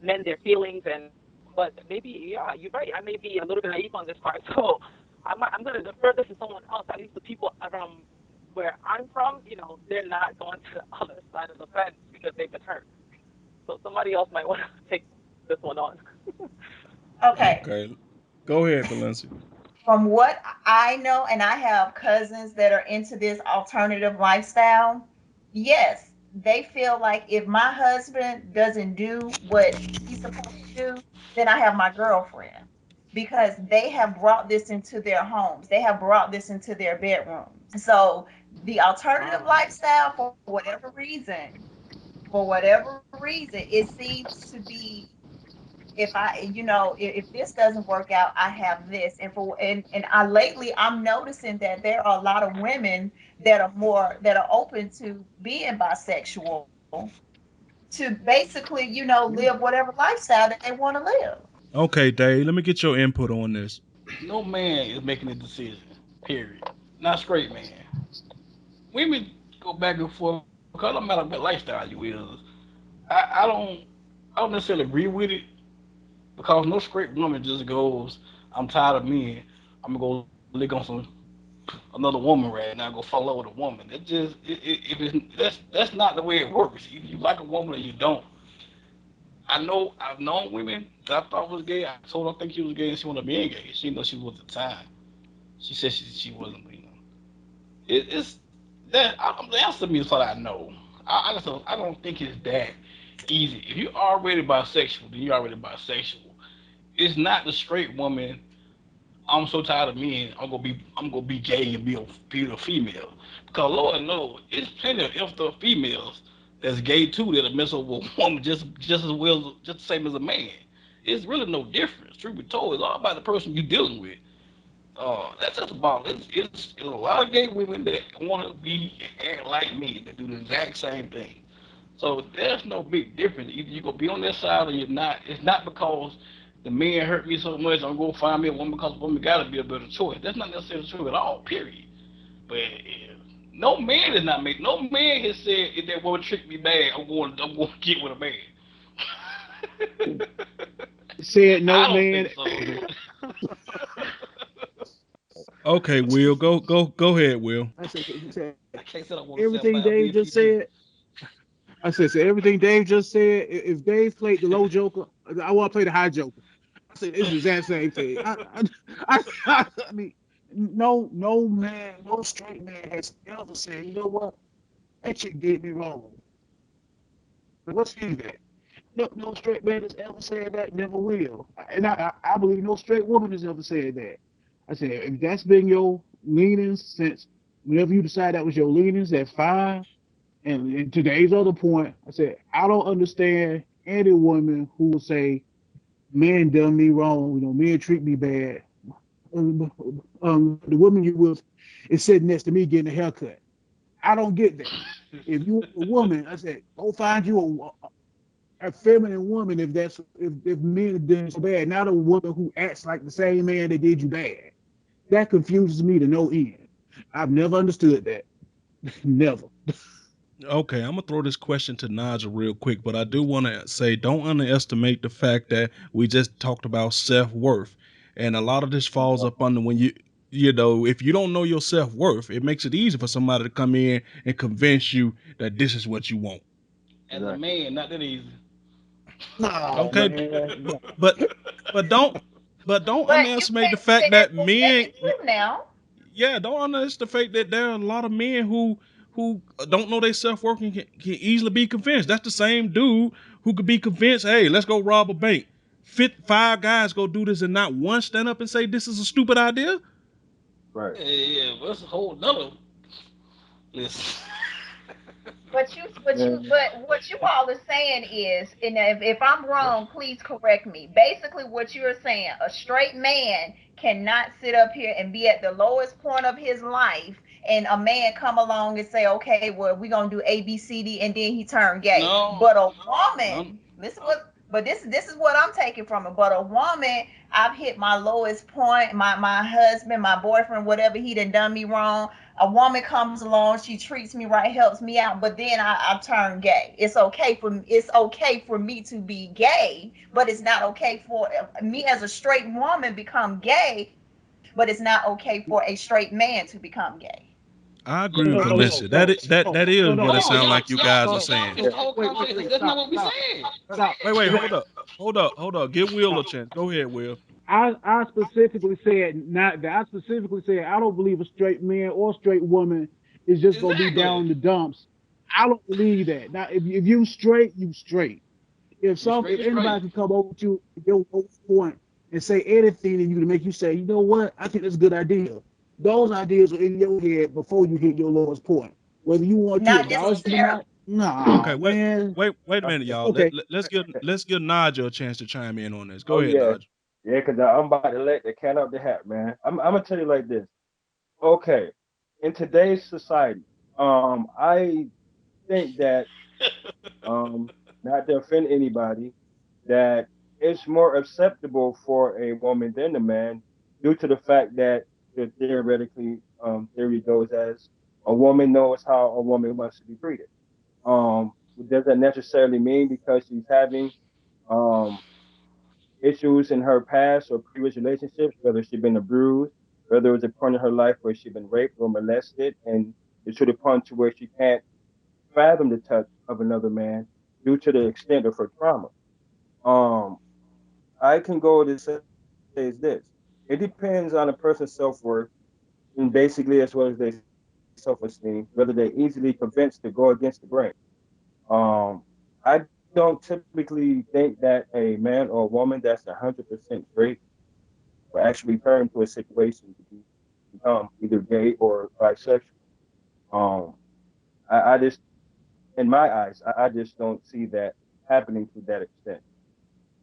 mend their feelings. And but maybe, yeah, you're right. I may be a little bit naive on this part, so I'm gonna defer this to someone else. At least the people from where I'm from, they're not going to the other side of the fence because they've been hurt. So somebody else might want to take this one on. Okay. Okay, go ahead, Valencia. From what I know, and I have cousins that are into this alternative lifestyle, yes, they feel like if my husband doesn't do what he's supposed to do, then I have my girlfriend, because they have brought this into their homes. They have brought this into their bedrooms. So the alternative lifestyle, for whatever reason, it seems to be, if this doesn't work out, I have this. And I lately, I'm noticing that there are a lot of women that are open to being bisexual, to basically, live whatever lifestyle that they want to live. Okay, Dave, let me get your input on this. No man is making a decision. Period. Not straight man. Women go back and forth because no matter what lifestyle you is. I I don't necessarily agree with it because no straight woman just goes, I'm tired of men. I'm gonna go lick on some another woman right now. Go fall in love with a woman. It just if it's that's not the way it works. Either you like a woman or you don't. I've known women that I thought was gay. I told her I think she was gay and she wanted to be gay. She didn't know she was at the time. She said she wasn't. It's that the answer to me is what I know. I don't think it's that easy. If you're already bisexual, then you're already bisexual. It's not the straight woman. I'm so tired of men. I'm gonna be gay and be a female. Because Lord knows, it's plenty of infidel females that's gay too that'll mess up with a woman just as well, just the same as a man. It's really no difference. Truth be told, it's all about the person you're dealing with. That's just about it. It's a lot of gay women that want to be act like me that do the exact same thing. So there's no big difference. Either you're gonna be on that side or you're not. It's not because the man hurt me so much. I'm gonna find me a woman because a woman gotta be a better choice. That's not necessarily true at all. Period. But no man is not made. No man has said if that woman tricked me bad, I'm going to get with a man. Said no I don't man. think so. Okay, Will, go ahead, Will. I said I can't say I want to say everything about being Dave just PG. said. I said everything Dave just said. If Dave played the low joker, I want to play the high joker. I said it's the exact same thing. I mean, no man, no straight man has ever said, you know what, that chick did me wrong. But let's see that. No straight man has ever said that, never will. And I believe no straight woman has ever said that. I said, if that's been your leanings since whenever you decide that was your leanings, that's fine. And to today's other point, I said, I don't understand any woman who will say, men done me wrong, men treat me bad. The woman you with is sitting next to me getting a haircut. I don't get that. If you a woman, I said, go find you a feminine woman if if men are doing so bad, not a woman who acts like the same man that did you bad. That confuses me to no end. I've never understood that. Never. Okay, I'm gonna throw this question to Nigel real quick, but I do want to say don't underestimate the fact that we just talked about self worth, and a lot of this falls up under when if you don't know your self worth, it makes it easy for somebody to come in and convince you that this is what you want. As a Exactly. man, not that easy. No, Okay, man. No. but but don't but don't But you underestimate the can't say fact that that for men. women too now. Yeah, don't underestimate the fact that there are a lot of men who don't know their self worth and can easily be convinced. That's the same dude who could be convinced, hey, let's go rob a bank. Five guys go do this and not one stand up and say this is a stupid idea. Right. Yeah, yeah, but that's a whole nother list. And But what you all are saying is, and if I'm wrong, please correct me. Basically, what you're saying, a straight man cannot sit up here and be at the lowest point of his life, and a man come along and say, okay, well, we're gonna do A, B, C, D, and then he turned gay. No, But a no, woman, listen what. But this is what I'm taking from it. But a woman, I've hit my lowest point. My husband, my boyfriend, whatever he done me wrong, a woman comes along, she treats me right, helps me out, but then I turn gay. It's okay for me to be gay, but it's not okay for me as a straight woman become gay, but it's not okay for a straight man to become gay. I No, agree with no, I no, mean, no, Valencia. no, That is no, what no, it no, sounds like you guys are y'all saying. switched no. the whole conversation. Wait. That's not Stop, what we stop, said. stop. Wait, No, hold up. Give Will a chance. Go ahead, Will. I specifically said not that. I specifically said I don't believe a straight man or straight woman is just gonna be down Exactly. in the dumps. I don't believe that. Now, if you straight, you straight. You straight, If you straight. anybody can come over to you at your lowest point and say anything to you to make you say, you know what, I think that's a good idea. Those ideas are in your head before you hit your lowest point. Whether you want to Not acknowledge it or necessarily. not, nah, Okay, man. wait a minute, y'all. Okay, Let's give Nigel a chance to chime in on this. Go oh ahead, yeah, Nigel. yeah, because I'm about to let the cat out the hat, man. I'm gonna tell you like this. Okay, in today's society, I think that not to offend anybody, that it's more acceptable for a woman than a man due to the fact that the theoretically theory goes as a woman knows how a woman wants to be treated. It doesn't necessarily mean because she's having um issues in her past or previous relationships, whether she's been abused, whether it was a point in her life where she's been raped or molested, and it's to the point to where she can't fathom the touch of another man due to the extent of her trauma. Um, I can go to say is this: it depends on a person's self worth, and basically as well as their self esteem, whether they're easily convinced to go against the grain. Um, I don't typically think that a man or a woman that's 100% straight will actually turn to a situation to become either gay or bisexual. Um, I just, in my eyes, I just don't see that happening to that extent.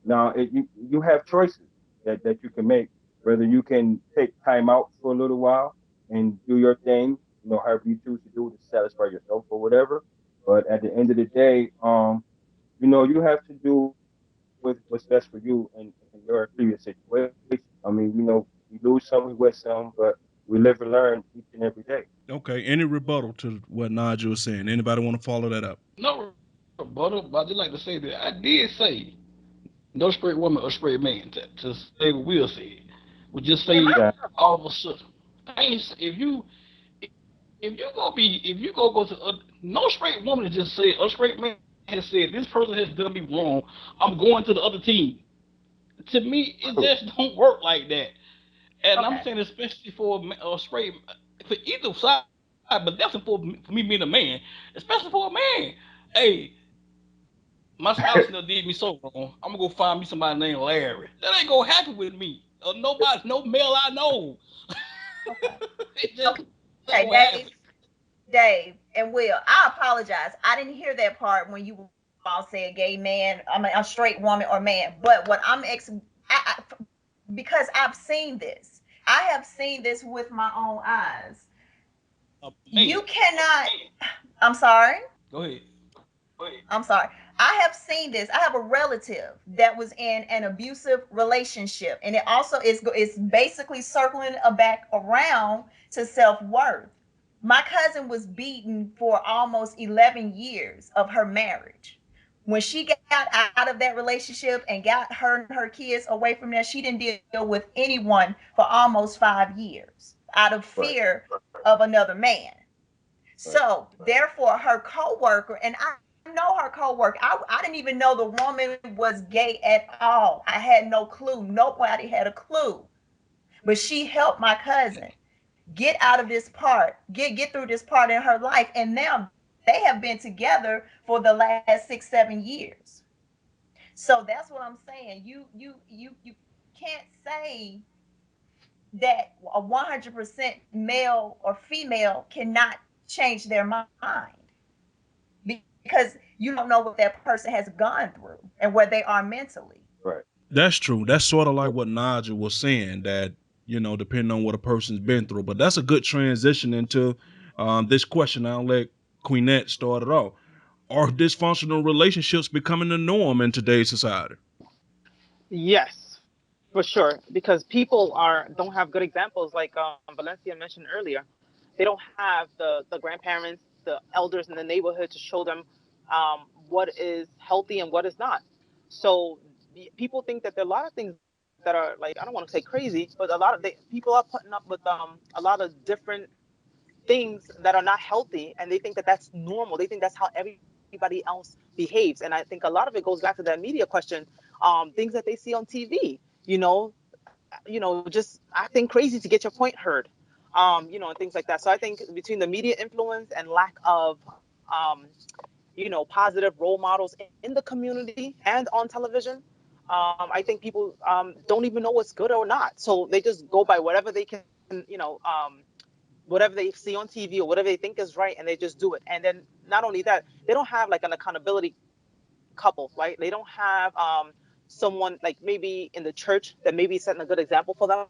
Now, you have choices that you can make, whether you can take time out for a little while and do your thing, however you choose to do it to satisfy yourself or whatever. But at the end of the day, you have to do what's best for you in your previous situation. I mean, we lose some, we win some, but we live and learn each and every day. Okay, any rebuttal to what Nigel was saying? Anybody want to follow that up? No, brother, but I just like to say that I did say no straight woman or straight man to say what Will said. We just say Yeah. all of a sudden. I ain't if you go to no straight woman has just said a straight man has said this person has done me wrong. I'm going to the other team. To me, it just don't work like that. And I'm saying Okay. especially for a straight for either side, but definitely for me being a man, especially for a man. Hey, my spouse done did me so wrong. I'm gonna go find me somebody named Larry. That ain't gonna happen with me. Or nobody, no male I know. Okay. It just ain't gonna happen. Okay, Dave and Will, I apologize. I didn't hear that part when you all said gay man, I mean a straight woman or man. But what because I've seen this. I have seen this with my own eyes. A man. You cannot, I'm sorry. Go ahead. I'm sorry. I have seen this. I have a relative that was in an abusive relationship, and it also is it's basically circling back around to self worth. My cousin was beaten for almost 11 years of her marriage. When she got out of that relationship and got her and her kids away from there, she didn't deal with anyone for almost 5 years out of Right. fear of another man. Right. So therefore, her coworker, and I know her coworker, I didn't even know the woman was gay at all. I had no clue. Nobody had a clue. But she helped my cousin get out of this part, get through this part in her life, and now they have been together for the last 6 7 years. So that's what I'm saying. You can't say that a 100% male or female cannot change their mind because you don't know what that person has gone through and where they are mentally. Right. That's true. That's sort of like what Nigel was saying, that, depending on what a person's been through. But that's a good transition into this question. I'll let Queenette start it off. Are dysfunctional relationships becoming the norm in today's society? Yes, for sure. Because people are don't have good examples, like Valencia mentioned earlier. They don't have the grandparents, the elders in the neighborhood to show them what is healthy and what is not. So people think that there are a lot of things that are like, I don't want to say crazy, but a lot of people are putting up with a lot of different things that are not healthy, and they think that that's normal. They think that's how everybody else behaves. And I think a lot of it goes back to that media question, things that they see on TV, just acting crazy to get your point heard, and things like that. So I think between the media influence and lack of positive role models in the community and on television, I think people don't even know what's good or not. So they just go by whatever they can, whatever they see on TV or whatever they think is right, and they just do it. And then not only that, they don't have like an accountability couple, right? They don't have someone like maybe in the church that maybe setting a good example for them.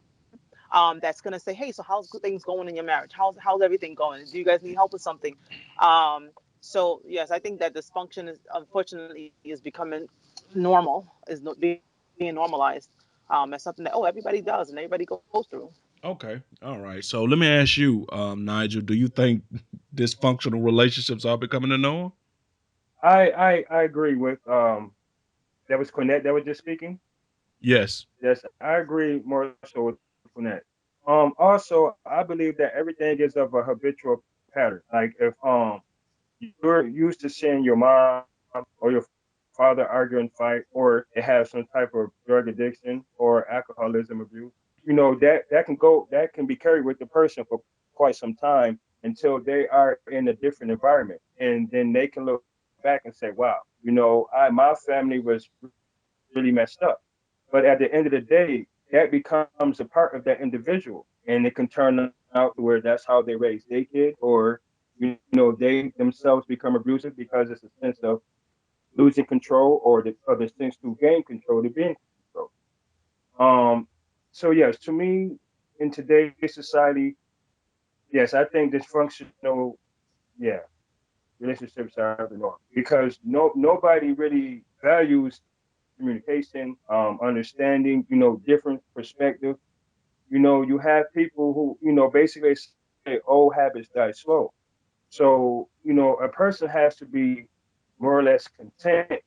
That's gonna say, hey, so how's things going in your marriage? How's everything going? Do you guys need help with something? Um, so yes, I think that dysfunction is unfortunately is becoming normal, being normalized as something that, oh, everybody does and everybody goes through. Okay. All right. So let me ask you, Nigel, do you think dysfunctional relationships are becoming the norm? I agree with that was Cornette that was just speaking. Yes. Yes, I agree more so with Cornette. Also, I believe that everything is of a habitual pattern. Like if you're used to seeing your mom or your father argue and fight, or they have some type of drug addiction or alcoholism abuse, that can be carried with the person for quite some time until they are in a different environment, and then they can look back and say, wow, my family was really messed up. But at the end of the day, that becomes a part of that individual, and it can turn out to where that's how they raise their kid, or they themselves become abusive because it's a sense of losing control, or the other things to gain control, to be in control. Um, so yes, to me, in today's society, yes, I think dysfunctional, yeah, relationships are the norm because nobody really values communication, understanding, different perspective. You have people who, basically say old habits die slow. So, a person has to be more or less content,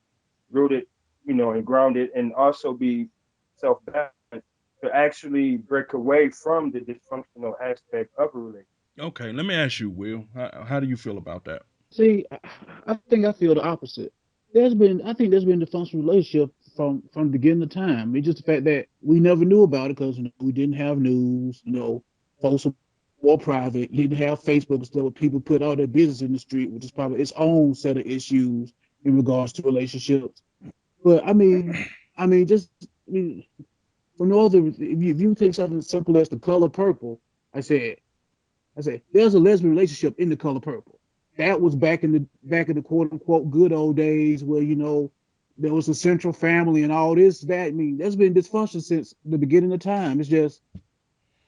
rooted, and grounded, and also be self-balanced to actually break away from the dysfunctional aspect of a relationship. Okay. Let me ask you, Will. How do you feel about that? See, I think I feel the opposite. I think there's been a dysfunctional relationship from the beginning of time. It's just the fact that we never knew about it because we didn't have news. Folks were more private. You didn't have Facebook and stuff where people put all their business in the street, which is probably its own set of issues in regards to relationships. But I mean, for no other, if you take something as simple as the color purple, I said, I said, there's a lesbian relationship in the color purple. That was back in the quote unquote good old days where there was a central family and all this that. I mean, there's been dysfunction since the beginning of time. It's just,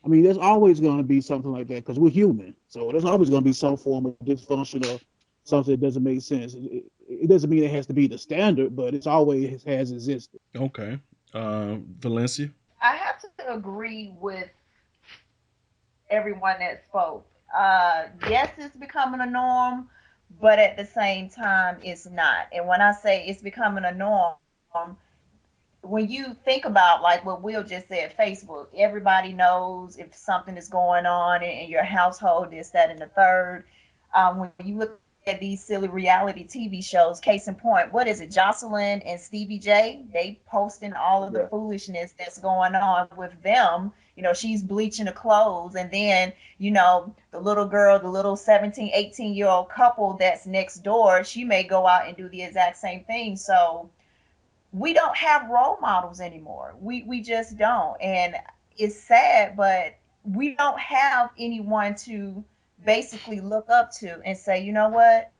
I mean, there's always going to be something like that because we're human. So there's always going to be some form of dysfunction or something that doesn't make sense. It doesn't mean it has to be the standard, but it's always has existed. Okay. Valencia. I have to agree with everyone that spoke. Yes, it's becoming a norm, but at the same time, it's not. And when I say it's becoming a norm, when you think about like what Will just said, Facebook, everybody knows if something is going on in your household, this, that, and the third. When you look at these silly reality TV shows, case in point, what is it? Jocelyn and Stevie J, they posting all of the Yeah. foolishness that's going on with them. She's bleaching the clothes, and then the little girl, the little 17, 18-year-old couple that's next door, she may go out and do the exact same thing. So we don't have role models anymore. We just don't. And it's sad, but we don't have anyone to basically look up to and say, you know what?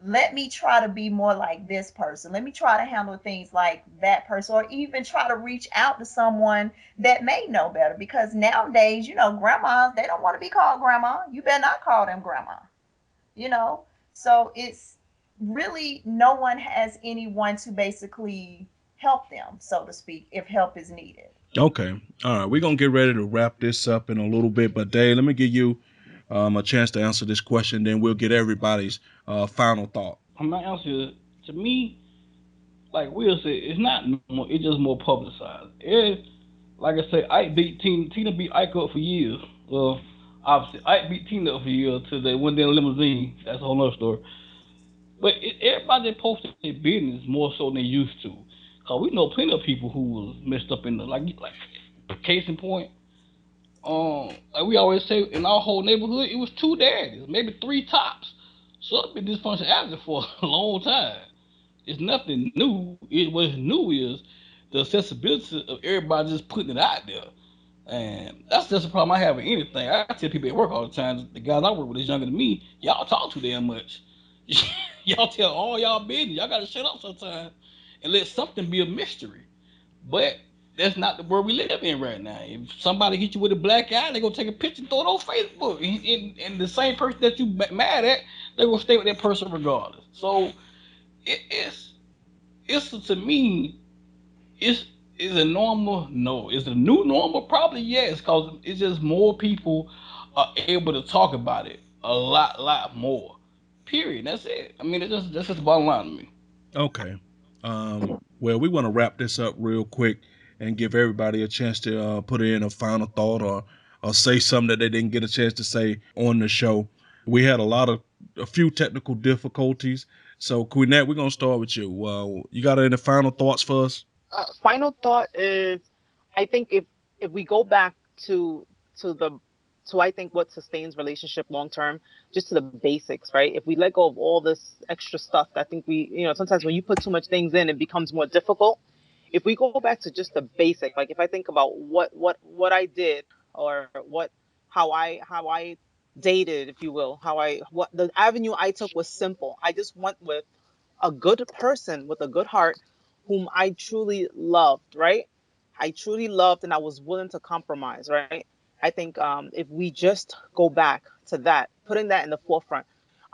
Let me try to be more like this person. Let me try to handle things like that person, or even try to reach out to someone that may know better. Because nowadays, grandmas, they don't want to be called grandma. You better not call them grandma, you know? So it's really no one has anyone to basically help them, so to speak, if help is needed. Okay. All right. We're gonna get ready to wrap this up in a little bit, but Dave, let me give you a chance to answer this question. Then we'll get everybody's final thought. My answer is, to me, like Will said, it's not normal. It's just more publicized. Like I said, Ike beat Tina. Tina beat Ike up for years. Well, obviously, Ike beat Tina up for years till they went down limousine. That's a whole other story. But everybody posted their business more so than they used to. Cause we know plenty of people who was messed up in the like case in point. Like we always say in our whole neighborhood, it was two daddies, maybe three tops. So it's been dysfunctional for a long time. It's nothing new. What's new is the accessibility of everybody just putting it out there. And that's just a problem I have with anything. I tell people at work all the time, the guys I work with is younger than me, y'all talk too damn much. Y'all tell all y'all business. Y'all gotta shut up sometimes and let something be a mystery. But that's not the world we live in right now. If somebody hit you with a black eye, they gonna take a picture and throw it on Facebook. And the same person that you mad at, they gonna stay with that person regardless. So it, it's it's to me it's is a normal? No. Is it a new normal? Probably yes, because it's just more people are able to talk about it a lot more. Period. That's it. I mean, that's just the bottom line to me. Okay. Well, we want to wrap this up real quick and give everybody a chance to put in a final thought or say something that they didn't get a chance to say on the show. We had a few technical difficulties. So, Quinette, we're gonna start with you. You got any final thoughts for us? Final thought is, I think if we go back to to the to I think what sustains relationship long term, just to the basics, right? If we let go of all this extra stuff, I think sometimes when you put too much things in, it becomes more difficult. If we go back to just the basic, like if I think about what I did, or how I dated, if you will, how I what the avenue I took was simple. I just went with a good person with a good heart whom I truly loved, right? I truly loved, and I was willing to compromise, right? I think if we just go back to that, putting that in the forefront,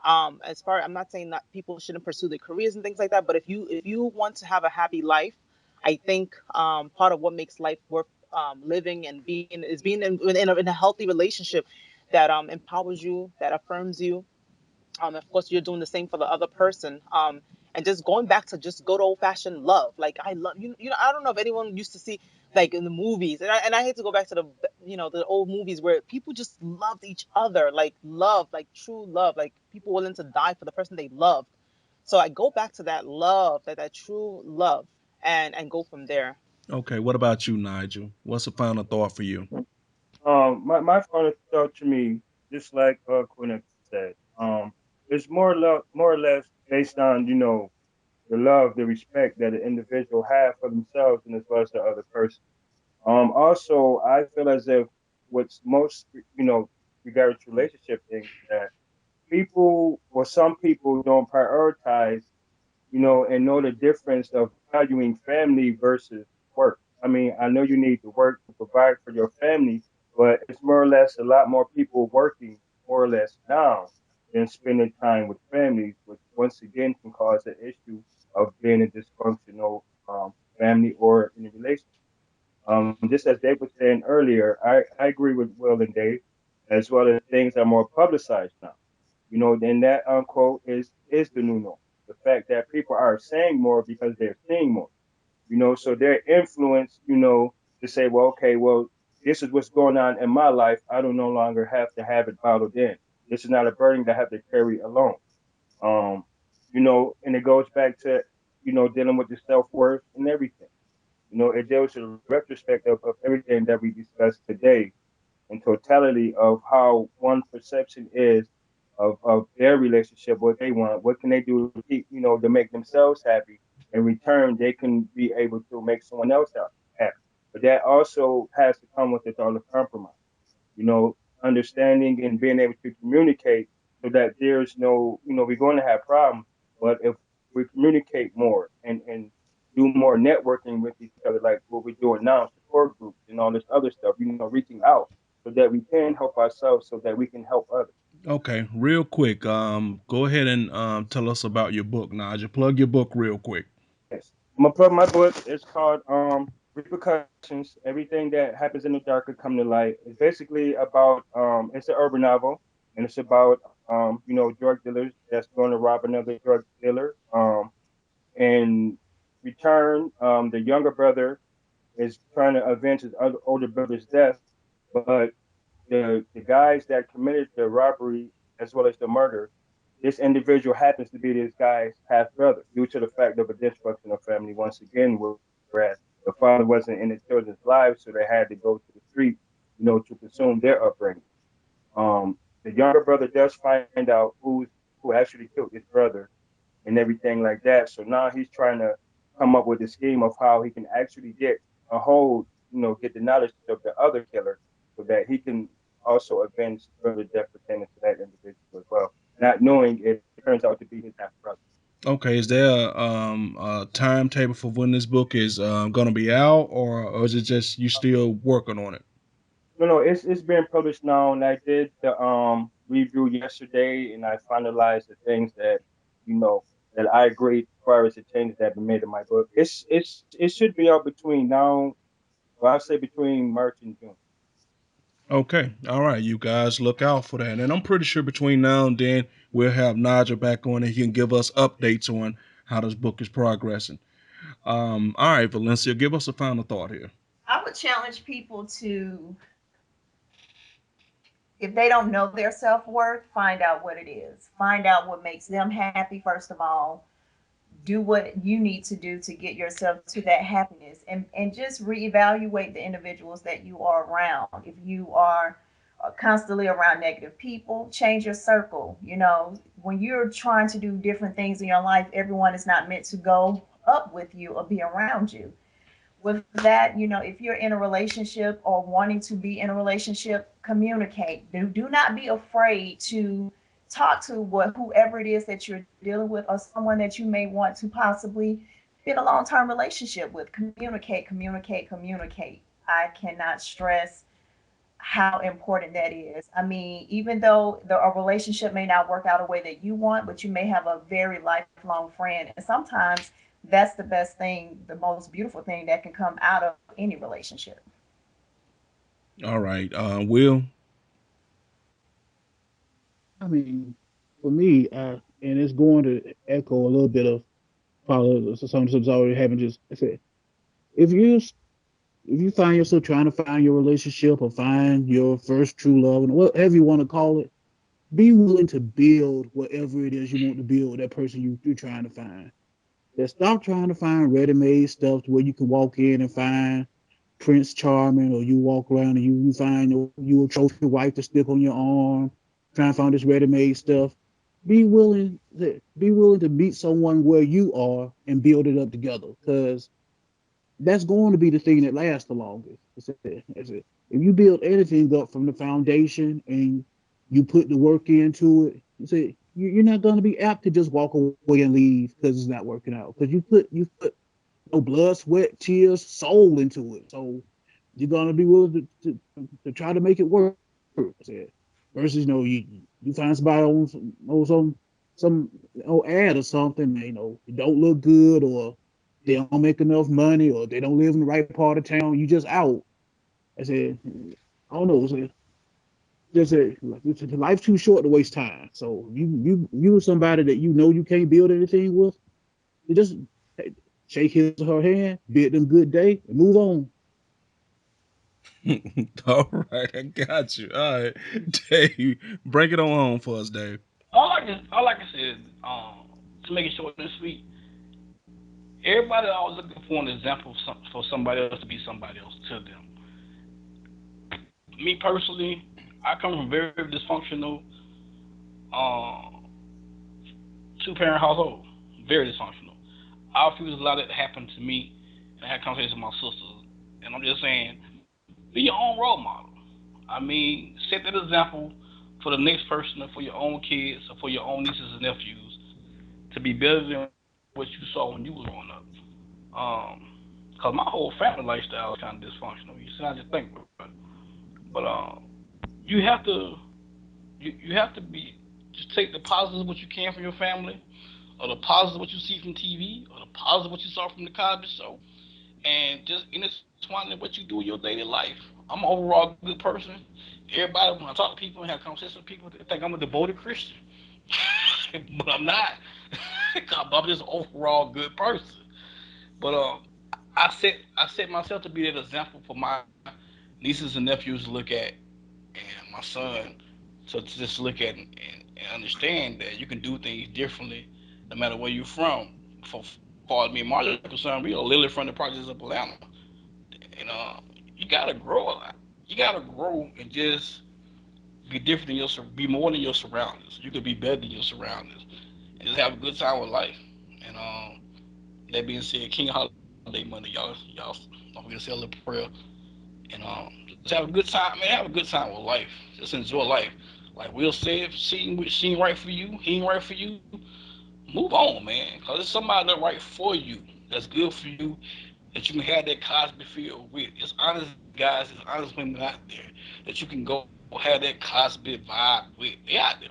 as far I'm not saying that people shouldn't pursue their careers and things like that, but if you want to have a happy life, I think part of what makes life worth living and being in a healthy relationship that empowers you, that affirms you, of course you're doing the same for the other person, and just going back to just good old fashioned love. Like I love I don't know if anyone used to see, like in the movies, and I hate to go back to the old movies where people just loved each other, like love, like true love, like people willing to die for the person they loved. So I go back to that love, that true love, and go from there. Okay. What about you, Nigel? What's the final thought for you? My final thought to me, just like Quinn said, it's more or less based on the love, the respect that the individual have for themselves and as well as the other person. Also, I feel as if what's most regarding to relationship things that people or some people don't prioritize, and know the difference of valuing family versus work. I mean, I know you need to work to provide for your family, but it's more or less a lot more people working more or less now than spending time with families, with once again can cause an issue of being a dysfunctional family or in a relationship. Just as Dave was saying earlier, I agree with Will and Dave, as well as things are more publicized now. Then that unquote is the new norm. The fact that people are saying more because they're seeing more. So their influence, to say, well, okay, well, this is what's going on in my life. I don't no longer have to have it bottled in. This is not a burden that I have to carry alone. Um, and it goes back to, dealing with the self worth and everything. It deals with a retrospect of everything that we discussed today and totality of how one perception is of their relationship, what they want, what can they do to keep, to make themselves happy. In return, they can be able to make someone else happy. But that also has to come with the thought of compromise, you know, understanding and being able to communicate so that there's no, we're going to have problems, but if we communicate more and do more networking with each other, like what we're doing now, support groups and all this other stuff, reaching out so that we can help ourselves so that we can help others. Okay, real quick. Go ahead and tell us about your book, Naja. Plug your book real quick. Yes. I'm gonna plug my book. It's called Repercussions. Everything that happens in the dark could come to light. It's basically about it's an urban novel and it's about drug dealers that's going to rob another drug dealer. In return, the younger brother is trying to avenge his other older brother's death, but the guys that committed the robbery as well as the murder, this individual happens to be this guy's half brother due to the fact of a dysfunctional family once again, whereas the father wasn't in his children's lives, so they had to go to the street, to consume their upbringing. The younger brother does find out who actually killed his brother and everything like that. So now he's trying to come up with a scheme of how he can actually get a hold, get the knowledge of the other killer so that he can also avenge his brother's death pertaining to that individual as well, not knowing it turns out to be his half brother. Okay, is there a timetable for when this book is going to be out, or is it just you still working on it? No, it's being published now, and I did the review yesterday, and I finalized the things that you know that I agreed as far as the changes that have been made in my book. It should be out between now, well, I say between March and June. Okay, all right, you guys look out for that. And I'm pretty sure between now and then we'll have Nigel back on and he can give us updates on how this book is progressing. All right, Valencia, give us a final thought here. I would challenge people to, if they don't know their self-worth, find out what it is. Find out what makes them happy, first of all. Do what you need to do to get yourself to that happiness, and just reevaluate the individuals that you are around. If you are constantly around negative people, change your circle. When you're trying to do different things in your life, everyone is not meant to go up with you or be around you. With that, if you're in a relationship or wanting to be in a relationship, communicate. Do not be afraid to talk to whoever it is that you're dealing with, or someone that you may want to possibly be in a long-term relationship with. Communicate, communicate, communicate. I cannot stress how important that is. I mean, even though a relationship may not work out a way that you want, but you may have a very lifelong friend. And sometimes that's the best thing, the most beautiful thing that can come out of any relationship. All right, Will. I mean, for me, and it's going to echo a little bit of probably some stuff's already happened. Just I said, if you if you find yourself trying to find your relationship or find your first true love and whatever you want to call it, be willing to build whatever it is you want to build with that person you're trying to find. Just stop trying to find ready-made stuff to where you can walk in and find Prince Charming, or you walk around and you find you a trophy wife to stick on your arm, trying to find this ready-made stuff. Be willing to meet someone where you are and build it up together, because that's going to be the thing that lasts the longest. That's it. If you build anything up from the foundation and you put the work into it, you're not going to be apt to just walk away and leave because it's not working out. Because you put no blood, sweat, tears, soul into it. So you're gonna be willing to try to make it work. Versus, you find somebody on some. some ad or something, it don't look good, or they don't make enough money, or they don't live in the right part of town, you just out. I said, I don't know. Just life's too short to waste time. So you somebody that you know you can't build anything with, you just shake his or her hand, bid them good day, and move on. All right, I got you. All right, Dave, bring it on home for us, Dave. All I can say is, to make it short and sweet, everybody always looking for an example for somebody else to be somebody else to them. Me personally, I come from very dysfunctional, um, two parent household, very dysfunctional. I refuse a lot that happened to me, and I had conversations with my sisters, and I'm just saying, be your own role model. I mean, set that example for the next person, or for your own kids, or for your own nieces and nephews, to be better than what you saw when you was growing up. Cause my whole family lifestyle is kind of dysfunctional. You see, I just think about it. But you have to you have to be just take the positives what you can from your family, or the positive what you see from TV, or the positive what you saw from the Cosby Show, and just intertwine it what you do in your daily life. I'm an overall good person. Everybody, when I talk to people and have conversations with people, they think I'm a devoted Christian, but I'm not. I'm just an overall good person. But I set myself to be that example for my nieces and nephews to look at, and my son to just look at and understand that you can do things differently no matter where you're from. For me and Marjorie concerned, we are literally from the projects of Atlanta, and you gotta grow a lot. You gotta grow and just be different than be more than your surroundings. You could be better than your surroundings, and just have a good time with life. And that being said, King Holiday Monday, y'all don't forget to say a little prayer. And just have a good time. Man, have a good time with life. Just enjoy life. Like Will said, if she ain't right for you, he ain't right for you, move on, man. Cause it's somebody that right for you, that's good for you, that you can have that Cosby feel with. It's honest guys, it's honest women out there that you can go have that Cosby vibe with. They out there.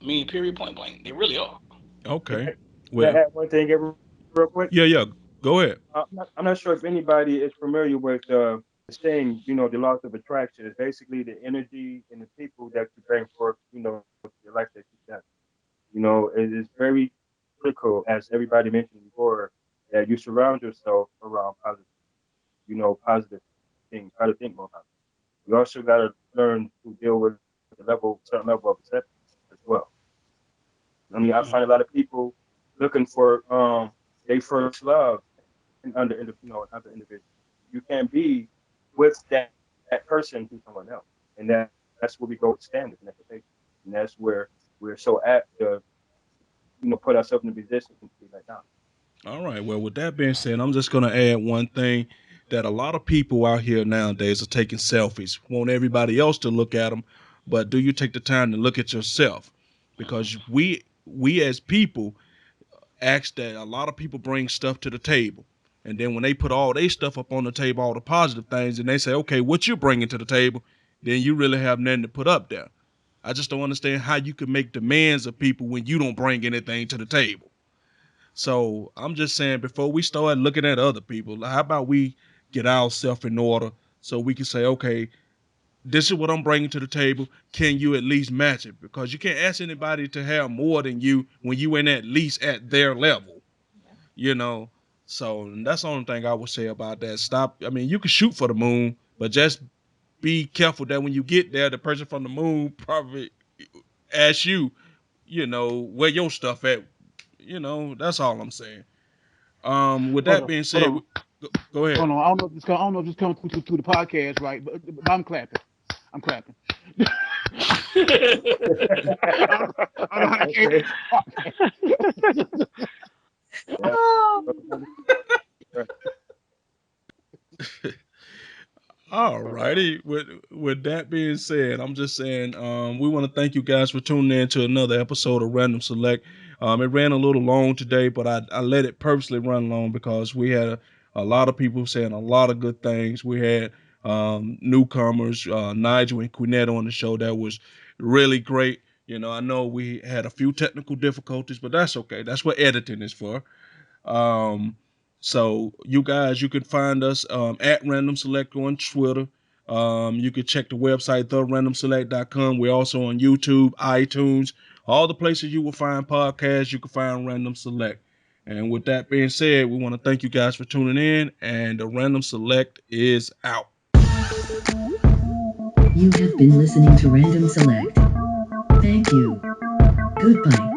I mean, period, point blank. They really are. Can Okay. I, can Well, I add one thing real quick? yeah, yeah. Go ahead. I'm not sure if anybody is familiar with the saying, the laws of attraction. Is basically the energy and the people that you bring forth, your life that you got. It is very critical, as everybody mentioned before, that you surround yourself around positive, positive things. Try to think more positive. You also got to learn to deal with certain level of acceptance as well. I mean, I find a lot of people looking for their first love in other individuals. You can't be with that person who's someone else, and that's where we go with standards and expectations, and that's where we're so apt to put ourselves in a position to be let down. All right. Well, with that being said, I'm just going to add one thing that a lot of people out here nowadays are taking selfies. Want everybody else to look at them, but do you take the time to look at yourself? Because we as people ask that a lot of people bring stuff to the table. And then when they put all their stuff up on the table, all the positive things, and they say, okay, what you bringing to the table, then you really have nothing to put up there. I just don't understand how you can make demands of people when you don't bring anything to the table. So I'm just saying, before we start looking at other people, how about we get ourselves in order so we can say, okay, this is what I'm bringing to the table. Can you at least match it? Because you can't ask anybody to have more than you when you ain't at least at their level, you know. So that's the only thing I would say about that. Stop. I mean, you can shoot for the moon, but just be careful that when you get there, the person from the moon probably ask you, where your stuff at. That's all I'm saying. With Hold that on, being hold said, on, go ahead. hold on. I don't know if this coming through the podcast right, but I'm clapping. I'm clapping. I don't know how to came Okay. Yeah. Oh, Right. All all right. righty. With that being said, I'm just saying, we want to thank you guys for tuning in to another episode of Random Select. It ran a little long today, but I let it purposely run long because we had a lot of people saying a lot of good things. We had newcomers, Nigel and Quinette on the show that was really great. I know we had a few technical difficulties, but that's okay. That's what editing is for. Um, so you guys, you can find us at Random Select on Twitter. You can check the website, therandomselect.com. We're also on YouTube, iTunes, all the places you will find podcasts, you can find Random Select. And with that being said, we want to thank you guys for tuning in, and the Random Select is out. You have been listening to Random Select. Thank you. Goodbye.